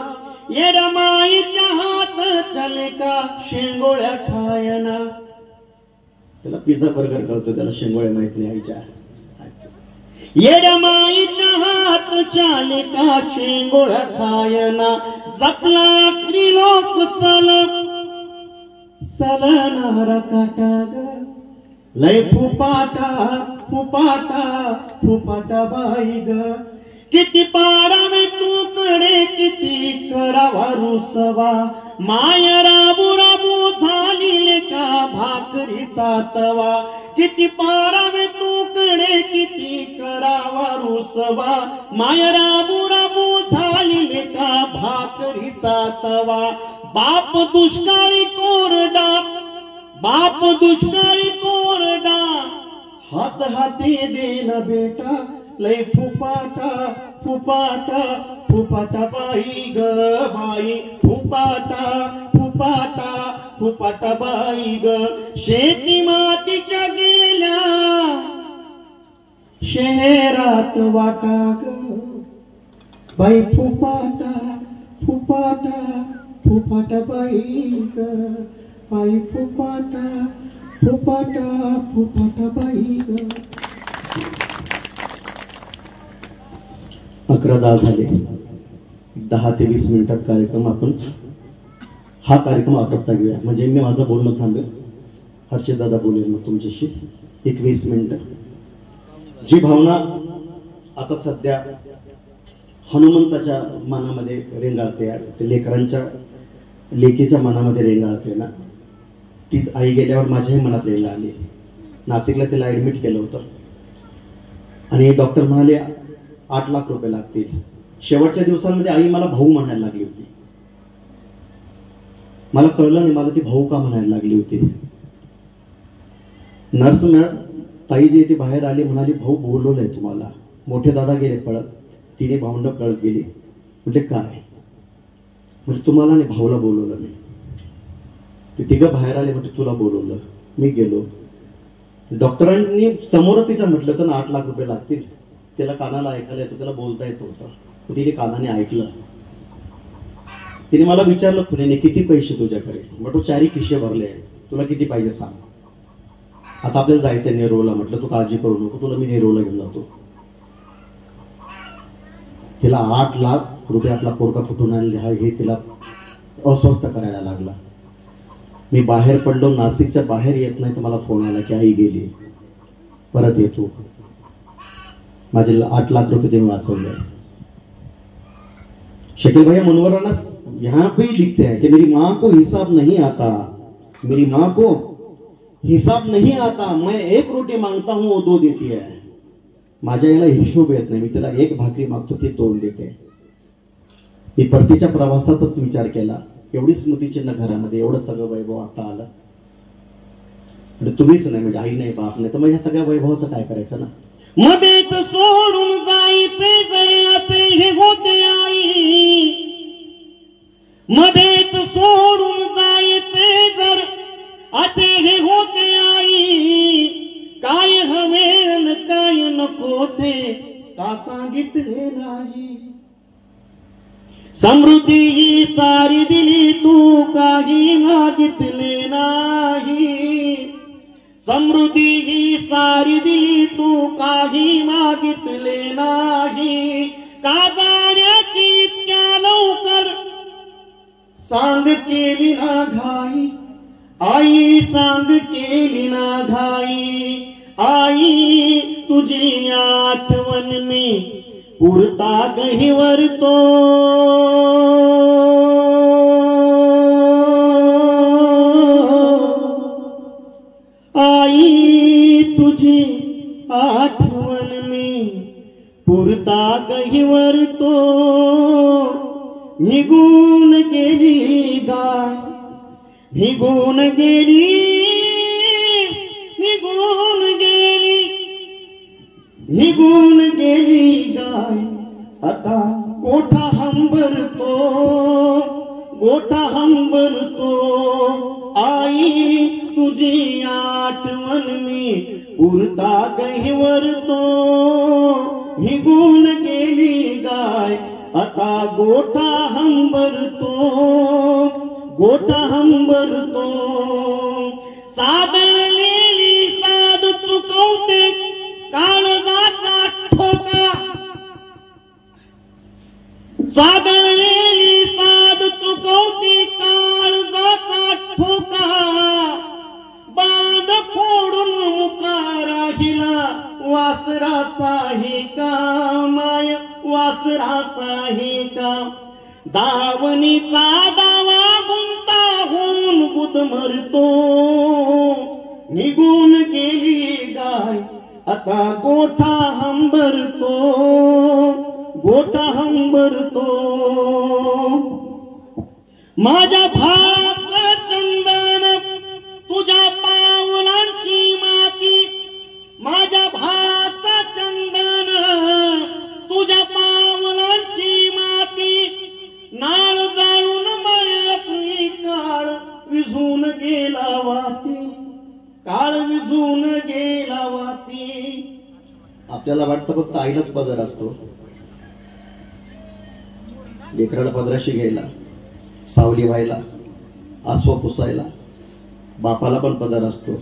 येडमाईच्या हात चले का शेंगोळ्या खायना. त्याला पिझ्झा बर्गर करतो, त्याला शेंगोळ्या माहित नाही आईच्या. येडमाईच्या हात चाले का शेंगोळ्या खायना. जपला त्रिलोक सलनारा काटा ग. लय फुपाटा, फुपाटा फुपाटा बाई ग. किती पाडावे तुकडे किती करावा रुसवा माया राबू राबू झाली का भाकरीचा तवा किती पाडावे तुकडे किती करावा रुसवा माया राबू राबू झाली का भाकरीचा तवा बाप दुष्काळी कोरडा बाप दुष्काळी कोरडा हात हाती देन बेटा लय फुपाटा फुपाटा फुपाटा बाई ग बाई फुपाटा फुपाटा फुपाटा बाई ग शेती मातीच्या गेल्या शहरात वाटा ग बाई फुपाटा फुपाटा फुपाटा बाई ग बाई फुपाटा फुपाटा फुपाटा बाई ग 11:10 झाले 10 ते 20 मिनिटात कार्यक्रम आपण हा कार्यक्रम आटोपता घेऊया म्हणजे मी माझं बोलणं थांबेल हर्षद दादा बोलेल मग तुमच्याशी 20 मिनिटं जी भावना आता सध्या हनुमंताच्या मनामध्ये रेंगाळते ते लेकरांच्या लेकीच्या मनामध्ये रेंगाळते ना तीच आई गेल्यावर माझ्याही मनात रेंगाळली नाशिकला तिला ऍडमिट केलं होतं आणि डॉक्टर म्हणाले 8 लाख रुपये लागतील शेवटच्या दिवसांमध्ये आई मला भाऊ म्हणायला लागली होती मला कळलं नाही मला ती भाऊ का म्हणायला लागली होती नर्स मॅडम ताई जी ती बाहेर आली म्हणाली भाऊ बोलवलंय तुम्हाला मोठे दादा गेले पळत तिने भाऊंना कळत गेली म्हणजे काय म्हणजे तुम्हाला नाही भाऊला बोलवलं नाही ते तिघं बाहेर आले म्हणजे तुला बोलवलं मी गेलो डॉक्टरांनी समोर तिच्या म्हटलं तर 8 लाख रुपये लागतील त्याला कानाला ऐकायला येतो त्याला बोलता येत होतं तिने कानाने ऐकलं तिने मला विचारलं खुनेने किती पैसे तुझ्याकडे म्हटलं 4 खिशे भरले तुला किती पाहिजे सांग आता आपल्याला जायचंय नेरूळला म्हटलं तू काळजी करू नको तुला मी नेरूळला घेऊन जातो तिला 8 लाख रुपये आपला पोरका कुठून आणले हे तिला अस्वस्थ करायला लागला मी बाहेर पडलो नाशिकच्या बाहेर येत नाही तर मला फोन आला की आई गेली परत येतो माझे 8 लाख रुपये तिने वाचवले शकील भैया मनोवराना यहाँ पे ही लिखते हैं कि मेरी माँ को हिसाब नहीं आता मेरी माँ को हिसाब नहीं आता मैं 1 रोटी मांगता हूँ वो 2 देती है माझ्या याला हिशोब येत नाही मी त्याला 1 भाकरी मागतो ती 2 देते मी परतीच्या प्रवासातच विचार केला एवढी स्मृतीचिन्ह घरामध्ये एवढं सगळं वैभव आता आलं म्हणजे तुम्हीच नाही म्हणजे आई नाही बाप नाही तर मग ह्या सगळ्या वैभवाचं काय करायचं ना मध्येच सोडून जायचे जयाचे हे होते आई मध्येच सोडून जायचे जर असे हे होते आई काय हवे काय नको ते का सांगितले नाही समृद्धी ही सारी दिली तू काही मागितले नाही समृद्धी ही सारी दिली तू काही मागितले नाही का जाण्याची इतक्या लवकर सांग केली ना घाई आई सांग केली ना घाई आई तुझी आठवण मी पुरता गहिवरतो आई तुझी आठवण मी पुरता गहिवरतो निघून गेली गाय निघून गेली निघून गेली निघून गेली गाय आता गोठा हंबरतो आई तुझी आठवण मी पुरता गहिवरतो निघून गेली गाय आता गोठा हंबरतो सादळलेली साद चुकवते काळजाचा ठोका सादळलेली साद चुकवते काळजाचा ठोका बांध फोडून मुका राहिला वासराचा ही कामाय वास दावणीचा दावा गुंताहून गुद मरतो निघून गेली गाय आता गोठा हंबरतो गोठा हंबरतो माझ्या भावाचं चंदन तुझ्या पावलांची माती माझ्या भावाचं चंदन तुझ्या पावलांची माती नाळ जाळून आपली काळ विझून गेला वाती काळ विझून गेला वाती. आपल्याला वाटतं फक्त आईलाच पदर असतो, लेकराला पदराशी घ्यायला, सावली व्हायला, आसवा पुसायला बापाला पण पदर असतो.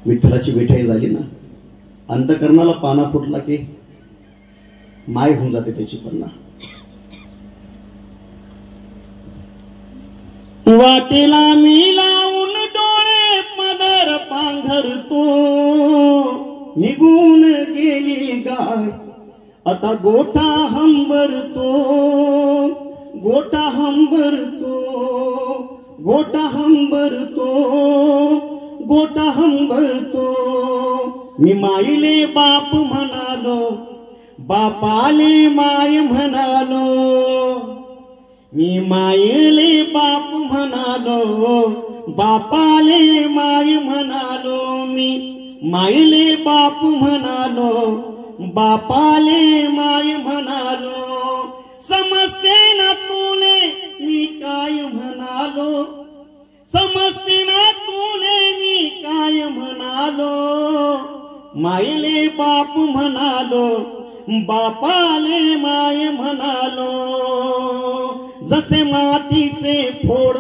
विठ्ठलाची विठाई झाली ना, अंतकरणाला पाना फुटला की माय होऊन जाते त्याची पन्ना. वाटेला मी लावून डोळे पदर पांघरतो निघून गेली गाय आता गोठा हंबरतो गोठा हंबरतो गोठा हंबरतो गोठा हंबरतो. मी माईले बाप म्हणालो बापाले माय म्हणालो मी मायले बाप म्हणालो बापाले माय म्हणालो मी मायले बाप म्हणालो बापाले माय म्हणालो. समजते ना तुले मी काय म्हणालो समजते ना तुले मी काय म्हणालो मायले बाप म्हणालो बापाले माय म्हणालो. जसे मातीचे फोड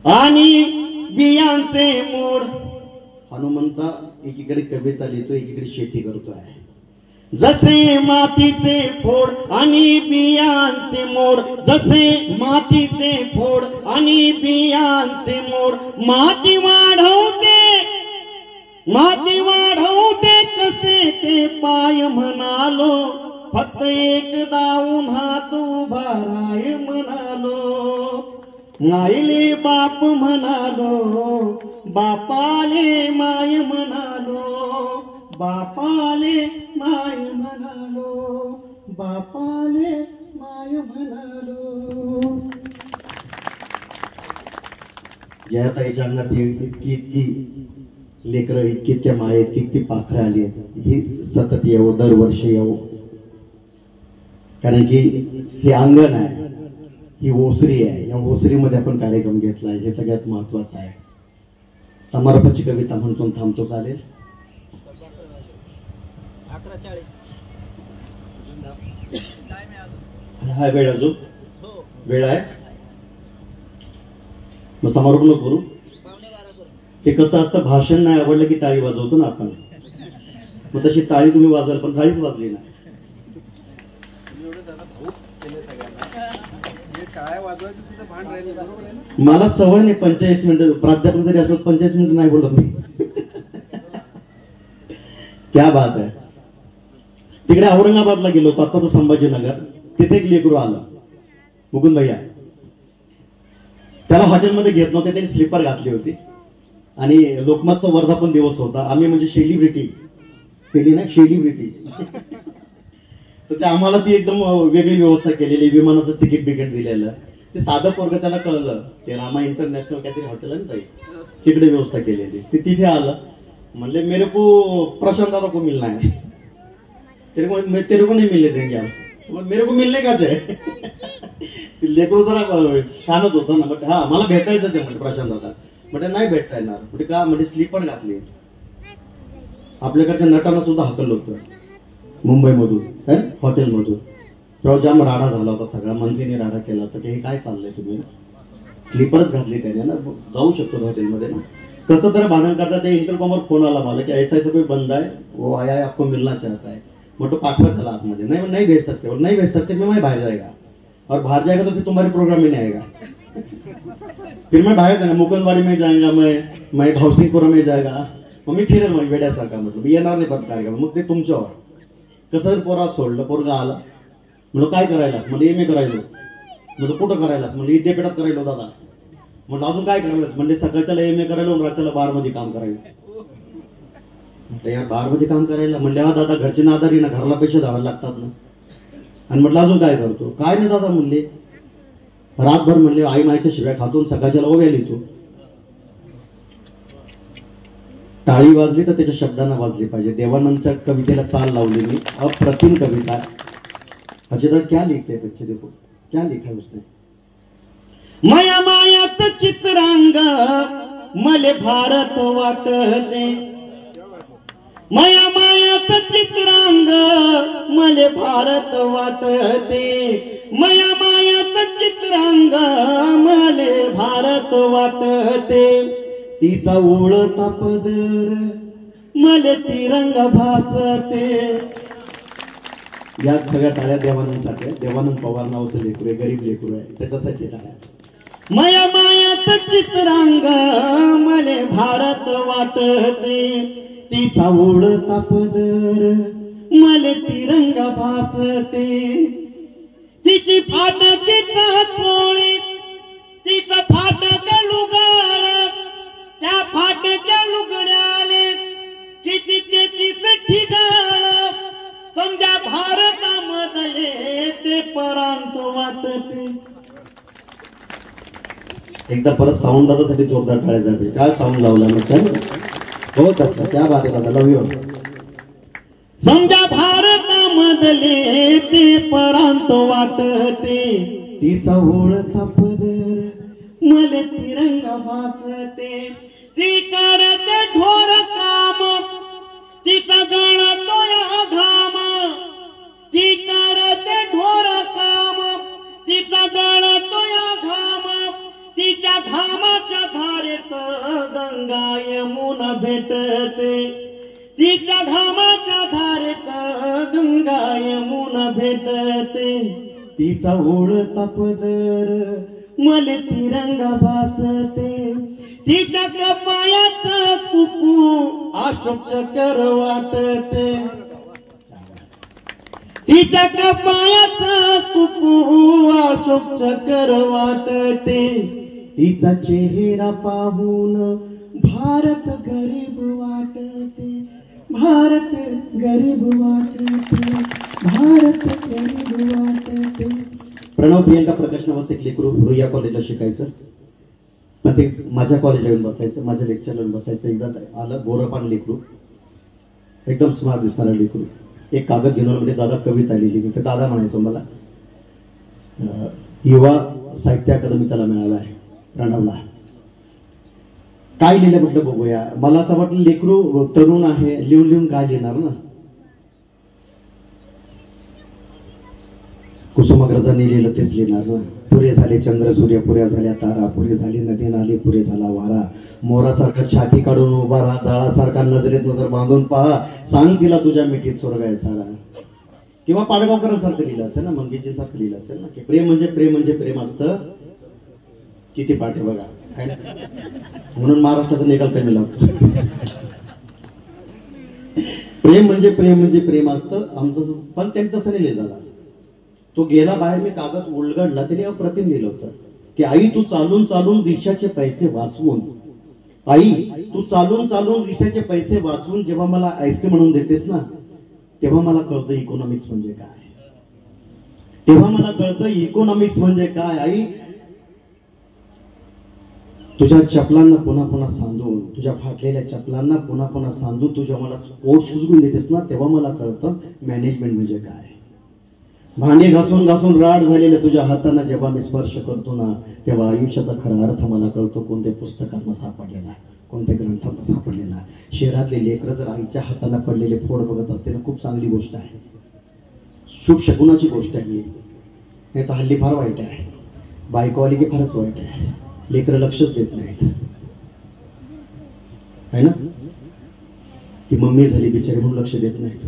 आणि बियांचे मोड. हनुमंता एकीकडे कविता लिहितो एकीकडे शेती करतोय. जसे मातीचे फोड आणि बियांचे मोड जसे मातीचे फोड आणि बियांचे मोड. माती वाढवते कसे ते पाय म्हणालो फक्त एकदा उन्हात उभा राय म्हणालो. मायले बाप म्हणालो बापाले माय म्हणालो बापाले माय म्हणालो बापाले माय म्हणालो. जयाताईच्या अंगात इतकी लेकरं इतकी त्या मायेत इतकी पाखरं आली ही सतत येवो दरवर्षी येवो. कारण की हे अंगण आहे ही ओसरी आहे. या ओसरीमध्ये आपण कार्यक्रम घेतलाय हे सगळ्यात महत्वाचं आहे. समारोपाची कविता म्हणतो थांबतो चालेल. 11:40 हा वेळ अजून वेळ आहे मग समारोप नको करू. ते कसं असतं भाषण नाही आवडलं की टाळी वाजवतो ना आपण मग तशी टाळी तुम्ही वाजवाल पण टाळीच वाजली ना. मला सवय नाही 45 मिनिटं प्राध्यापक जरी असलो 45 मिनिटं नाही बोलत मी. क्या बात आहे. तिकडे औरंगाबादला गेलो होतो आताच संभाजीनगर. तिथे एक लेकरू आलं मुकुंद भैया. त्याला हॉटेलमध्ये घेत नव्हते त्यांनी स्लीपर घातली होती आणि लोकमतचा वर्धापन दिवस होता. आम्ही म्हणजे सेलिब्रिटी तर ते आम्हाला ती एकदम वेगळी व्यवस्था केलेली. विमानाचं तिकीट दिलेलं. ते साधं पोरग त्याला कळलं ते रामा इंटरनॅशनल काहीतरी हॉटेल आहे ना ताई तिकडे व्यवस्था केलेली. ते तिथे आलं म्हणले मेरे को प्रशांत दादा को मिलना है. तेरे को नहीं मिलने देंगे आप. मेरे को मिलने का आहे. लेकरू जरा छानच होतं ना. बट हा मला भेटायचं ते म्हणजे प्रशांत दादा म्हणजे नाही भेटता येणार. म्हणजे का म्हणजे स्लीपर घातली. आपल्याकडच्या नटांना सुद्धा हाकल होतं मुंबईमधून हॉटेलमधून. तेव्हा जाम राडा झाला होता सगळा. मनसेने राडा केला होता की हे काय चाललंय तुम्ही स्लीपरच घातली त्याने ना जाऊ शकतो हॉटेलमध्ये ना. कसं तर भांडण करता ते इंटरकॉमवर फोन आला मला की ऐसा कोई बंदा है वो आया है आपको मिलना चाहता है. मग तो पाठवा त्याला आतमध्ये. नहीं भेज सकते नहीं भेज सकते मैं बाहर जाएगा और बाहर जाएगा तो फिर तुम्हारे प्रोग्राम में नहीं आएगा. फिर मैं बाहर जाएगा मुकुंदवाड़ी में जाएगा मैं भावसिंगपुरा में जाएगा. मग मी फिरेल मग वेड्यासारखा म्हटलं मी येणार नाही परत कार्यक्रम. मग ते तुमच्यावर कसं जर पोरा सोडलं पोरगा आला म्हणलं काय करायलास? म्हणजे एम ए करायलो. म्हणजे कुठं करायलास? म्हणजे विद्यापीठात करायलो दादा. म्हटलं अजून काय करायलास? म्हणजे सकाळच्याला एम ए करायलो आणि रात्रीला बारमध्ये काम करायलो. म्हटलं यार बारमध्ये काम करायला म्हणले हा दादा घरचे नादारी ना, घराला पैसे द्यावे लागतात ना. आणि म्हटलं अजून काय करतो? काय नाही दादा म्हणले रातभर म्हणले आई मायच्या शिव्या खातून सकाळच्याला ओव्या लिहितो. टाळी वाजली तर त्याच्या शब्दांना वाजली पाहिजे. देवानंदच्या कवितेला चाल लावली मी. अप्रतिम कविता. अजय क्या लिखते बच्चे, देखो क्या लिखा है उसने. माया मायाच चित्रांग मले भारत वाटते. माया मायाच चित्रांग मले भारत वाटते. माया मायाच चित्रांग मले भारत वाटते. तिचा ओळता पदर मले तिरंग भासते. या सगळ्या टाळ्या देवानंदसाठी. देवानंद पवार नावाचं लेकरू आहे, गरीब लेकरू आहे, त्याच्यासाठी टाळ्या. माया मायाच चित्रांग मले भारत वाटते. तिचा ओळता पदर मले तिरंग भासते. तिची फाटकीचा चोळी तिचा फाटक लुगाड त्या फाटक्या लुगड्याले किती तेच ठिकाण समजा भारतामधले ते परांत वाटते. एकदा परत साऊंड दादासाठी जोरदार टाळ्या जाते. काय साऊंड लावला मग? बहुत अच्छा, क्या बात है दादा, लव यू. समजा भारतामधले ते परांत वाटते. तिचा ओळखा पदर मले तिरंग भासते. ती करते ढोर काम तिचा गळतो या घाम. ती करते ढोर काम तिचा गळतो या घाम. तिच्या घामाच्या धारेत गंगा यमुना भेटते. तिच्या घामाच्या धारेत गंगा यमुना भेटते. तिचा ओळता पदर मले तिरंगा भासते. तिच्या कपायाचं कुकू अशोक चक्र वाटते. तिच्या कपायाचं कुकू अशोक चक्र वाटते. तिचा चेहरा पाहून भारत गरीब वाटते. भारत गरीब वाटते. भारत गरीब वाटते. प्रणव प्रियंका प्रकाश नावाचं एक लेकरू रुईया कॉलेजला शिकायचं. पण ते माझ्या कॉलेजला येऊन बसायचं, माझ्या लेक्चरला येऊन बसायचं. एकदा आलं गोरपान लेकरू, एकदम स्मार्ट दिसणारा लेकरू. एक कागद घेऊन म्हणजे दादा कविता लिहिली. मी दादा म्हणायचो मला. युवा साहित्य अकादमी त्याला मिळाला आहे प्रणवला. काय लिहिलं म्हटलं बघूया. मला असं वाटलं लेकरू तरुण आहे, लिहून लिहून काय लिहिणार ना. कुसुमाग्रजांनी लिहिलं तेच लिहिणार ना. पुरे झाले चंद्र सूर्य, पुऱ्या झाल्या तारा, पुरे झाली नदी नाली, पुरे झाला वारा. मोरासारखा छाती काढून उभा राहा, जाळासारखा नजरेत नजर बांधून पहा, सांग तिला तुझ्या मिठीत स्वर्ग आहे सारा. किंवा पाडगावकरांसारखं लिहिलं असेल ना, मंगेजींसारखं लिहिलं असेल ना की प्रेम म्हणजे प्रेम म्हणजे प्रेम असतं. किती पाठ बघा. म्हणून महाराष्ट्राचा निकाल कमी लागतो. प्रेम म्हणजे प्रेम म्हणजे प्रेम असतं आमचं. पण त्यांनी तसं नाही लिहिलं. तो गेला बाहेर, मी कागद उलगडला, त्याने अप्रतिम लिहिलं होतं की आई तू चालून चालून रिक्षाचे पैसे वाचवून, आई तू चालून चालून रिक्षाचे पैसे वाचवून जेव्हा मला आईस्क्रीम म्हणून देतेस ना, तेव्हा मला कळतं इकॉनॉमिक्स म्हणजे काय. तेव्हा मला कळतं इकॉनॉमिक्स म्हणजे काय. आई तुझ्या चपलांना पुन्हा पुन्हा सांधून, तुझ्या फाटलेल्या चपलांना पुन्हा पुन्हा सांधून तुझ्या मला पोट सुजवून देतेस ना, तेव्हा मला कळतं मॅनेजमेंट म्हणजे काय. भांडी घासून घासून राड झालेल्या तुझ्या हातांना जेव्हा मी स्पर्श करतो ना, तेव्हा आयुष्याचा खरा अर्थ मला कळतो. कोणत्या पुस्तकांना सापडलेला, कोणत्या ग्रंथांना सापडलेला. शहरातले लेकरं जर आईच्या हातांना पडलेले फोड बघत असते ना, खूप चांगली गोष्ट आहे, शुभ शकुनाची गोष्ट आहे. नाही तर हल्ली फार वाईट आहे. बायको आली की फारच वाईट आहे. लेकरं लक्षच देत नाहीत है ना. ती मम्मी झाली बिचारी म्हणून लक्ष देत नाहीत.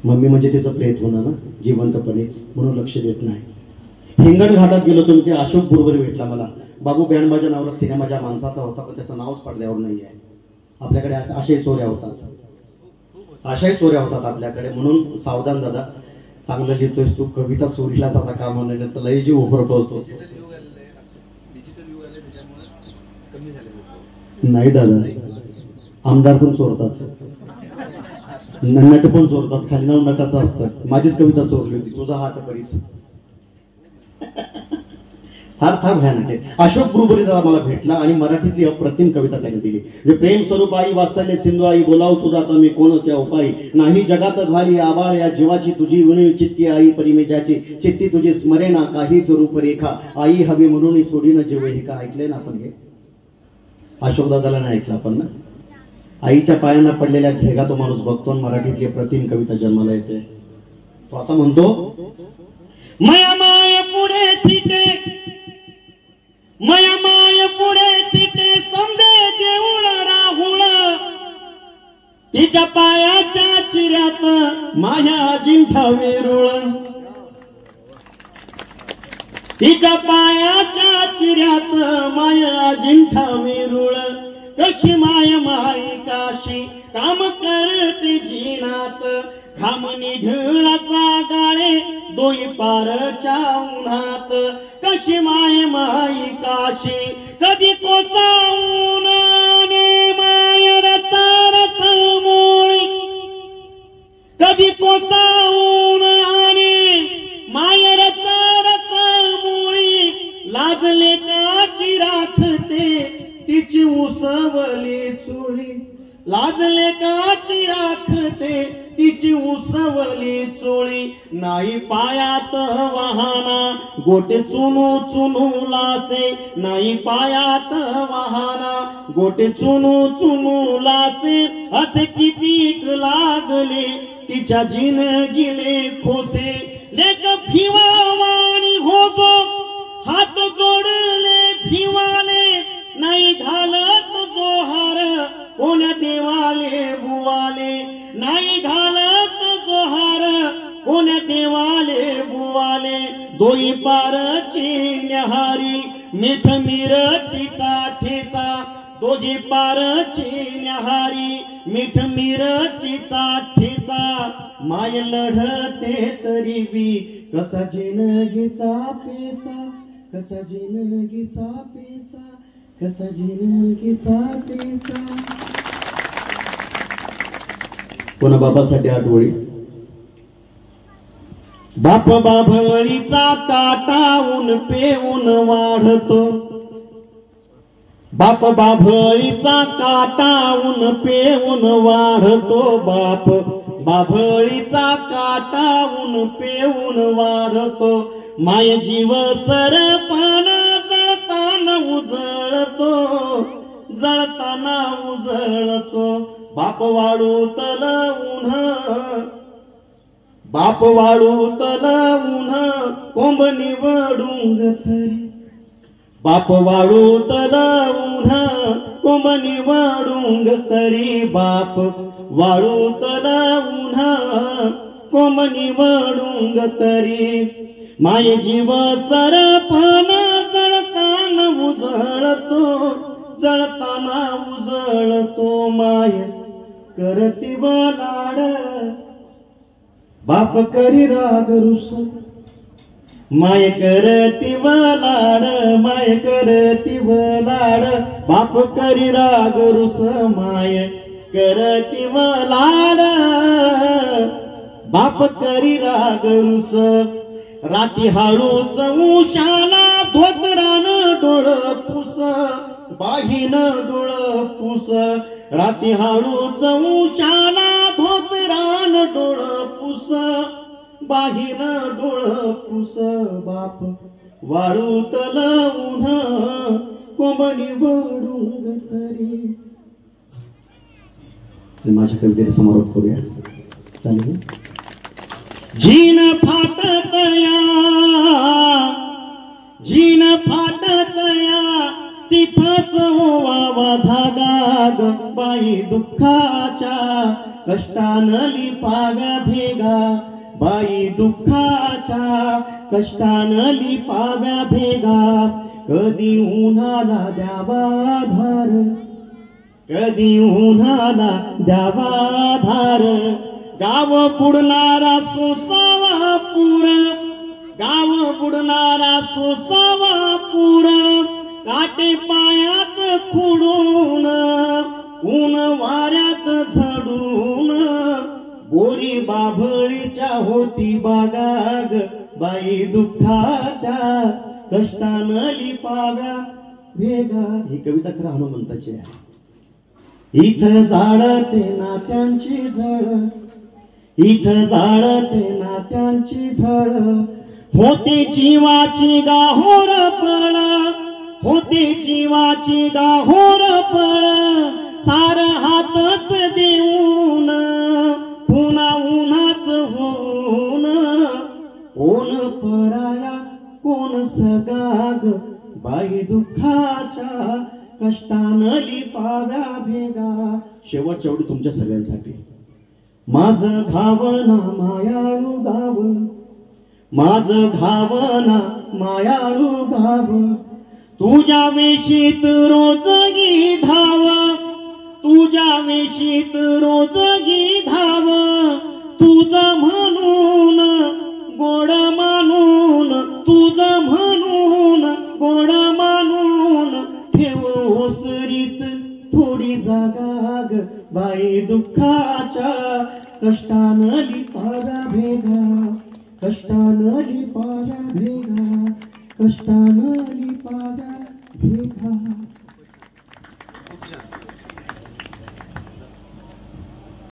मम्मी म्हणजे तिचं प्रेत होणार ना जिवंतपणेच, म्हणून लक्ष देत नाही. हिंगण घाटात गेलो तो की अशोक बुरबरी भेटला मला. बाबू बँड माझ्या नावाला सिनेमाच्या माणसाचा होता, पण त्याचं नावच पडल्यावर नाही आहे. आपल्याकडे अशाही चोऱ्या होतात, अशाही चोऱ्या होतात आपल्याकडे. म्हणून सावधान दादा. चांगलं लिहितोयस तू, कविता चोरीला जाता कामा नये, तर लय जीव उभरटवतो. नाही दादा, आमदार पण चोरतात, नट पण चोरतात, खाली नटाचं असतं. माझीच कविता चोरली होती, तुझा हात करीस. फार फार भयानक आहे. अशोक ब्रुबरी दादा मला भेटला आणि मराठीतली अप्रतिम कविता त्याने दिली. जे प्रेम स्वरूप आई वास्तल्य सिंधू आई, बोलाव तुझा आता मी कोण त्या उपाई, नाही जगात झाली आबाळ या जीवाची, तुझी उणी चित्ती आई परिमेजाची, चित्ती तुझी स्मरेना काहीच रूपरेखा, आई हवी म्हणून सोडीन जीव हे का. ऐकले ना आपण हे? अशोक दादाला नाही ऐकलं आपण ना. आईच्या पायांना पडलेल्या भेगा तो माणूस बघतो, मराठीतली अप्रतिम कविता जन्माला येते. तो असा म्हणतो, माया माय पुढे थिटे, माया माय पुढे थिटे, समजे देऊळ राहुळ, तिच्या पायाच्या चिऱ्यात माया जिंठा वेरुळ, तिच्या पायाच्या चिऱ्यात माया जिंठा वेरुळ, कशी माय माई काशी काम करते जीनात, घामनी ढळाचा गाळे दोई पारच्या उन्हात, कशी माय माई काशी कधी कोसावून माय रचा रचा मोळी, कधी कोसावून माय रचा रचा मोळी, लाजले काची राखते तिची उसवली चोळी, लाजले काची राखते तिची उसवली चोळी, नाही पायात वाहना गोटे चुनू चुनू लासे, नाही पायात वाहना गोटे चुनू चुनू लासे, असे कितीक लागले तिच्या जिनगीले खोसे, लेक भिवावाणी होतो हात जोडले भिवाले, नाही घालत जोहार कोण्या देवाले बुवाले, नाही घालत जोहार कोण्या देवाले बुवाले, दोई पारची न्याहारी मिठ मिरचीचा ठेचा, दोघी पारची न्याहारी मिठ मिरचीचा ठेचा, माय लढते तरी बी कसा जिनगीचा पेचा, कसा जिनगीचा पेचा, कसा जिनगीचा पेचा. कोणा बाबासाठी आठवडी. बाप बाभळीचा काटावून पेऊन वाढतो, बाप बाभळीचा काटावून पेऊन वाढतो, बाप बाभळीचा काटावून पेऊन वाढतो, माय जीव सरपण जळताना उजळतो, जळताना उजळतो, बाप वाळू तल उन्ह, बाप वाळू तल उन्ह, कोंब निवडून थरी, बाप वाळू तल उन्ह, कोंब निवडून तरी, बाप वाळू तल उन्ह, कोंब निवडून तरी, माय जीव सरपण जळताना उजळतो, जळताना उजळतो, माय करती लाड बाप करी राग रुस, माय करती लाड, माय करती लाड बाप करी राग रुस, माय करती लाड बाप करी राग रुस, राती हाळूच उशाला धोतरान डोळ पुस, बाहीन डोळ पुस, राती हाळूच उशाला धोतरान डोळ पुस, बाहीन डोळ पुस, बाप वाळू तल उन्ह, कोंबणी वडून तरी. माझ्या कवितेचा समारोप करूया. चालेल. जीन फाटतया, जीन फाटतया, तिथंच ओवावा धागा ग बाई दुःखाच्या, कष्टानं लिपाव्या भेगा, बाई दुःखाच्या कष्टानं लिपाव्या भेगा, कधी उन्हाला द्यावा धार, कधी उन्हाला द्यावा धार, गाव बुडणारा सोसावा सोसावा पूर, गाव बुडणारा सोसावा पूर, काटे पायात खुडून ऊन वाऱ्यात झडून, बोरी बाभळीच्या होती बागाग, बाई दुःखाच्या कष्टानं लिपाव्या भेगा. ही कविता खरं हनुमंताची आहे. इथं जाळते नात्यांची झळ, इथं जाळते नात्यांची झळ, होते जीवाची गाहोर पळ, होते जीवाची गाहोर पळ, सार हातच देऊन पुन्हा उन्हाच होऊन, कोण पराया कोण सगाग, बाई दुःखाच्या कष्टानं लिपाव्या भेगा. शेवटच्या ओळी तुमच्या सगळ्यांसाठी. माझं घावना मायाळू गाव, माझं घावना मायाळू गाव, तुझ्या वेशीत रोजगी धाव, तुझ्या वेशीत रोजगी धाव, तुझं म्हणून गोड मानून, तुझं म्हणून गोड मानून, ठेव ओसरीत थोडी जागाग, बाई दुःखाच्या कष्टानं लिपाव्या भेगा, कष्टानं लिपाव्या भेगा, कष्टानं लिपाव्या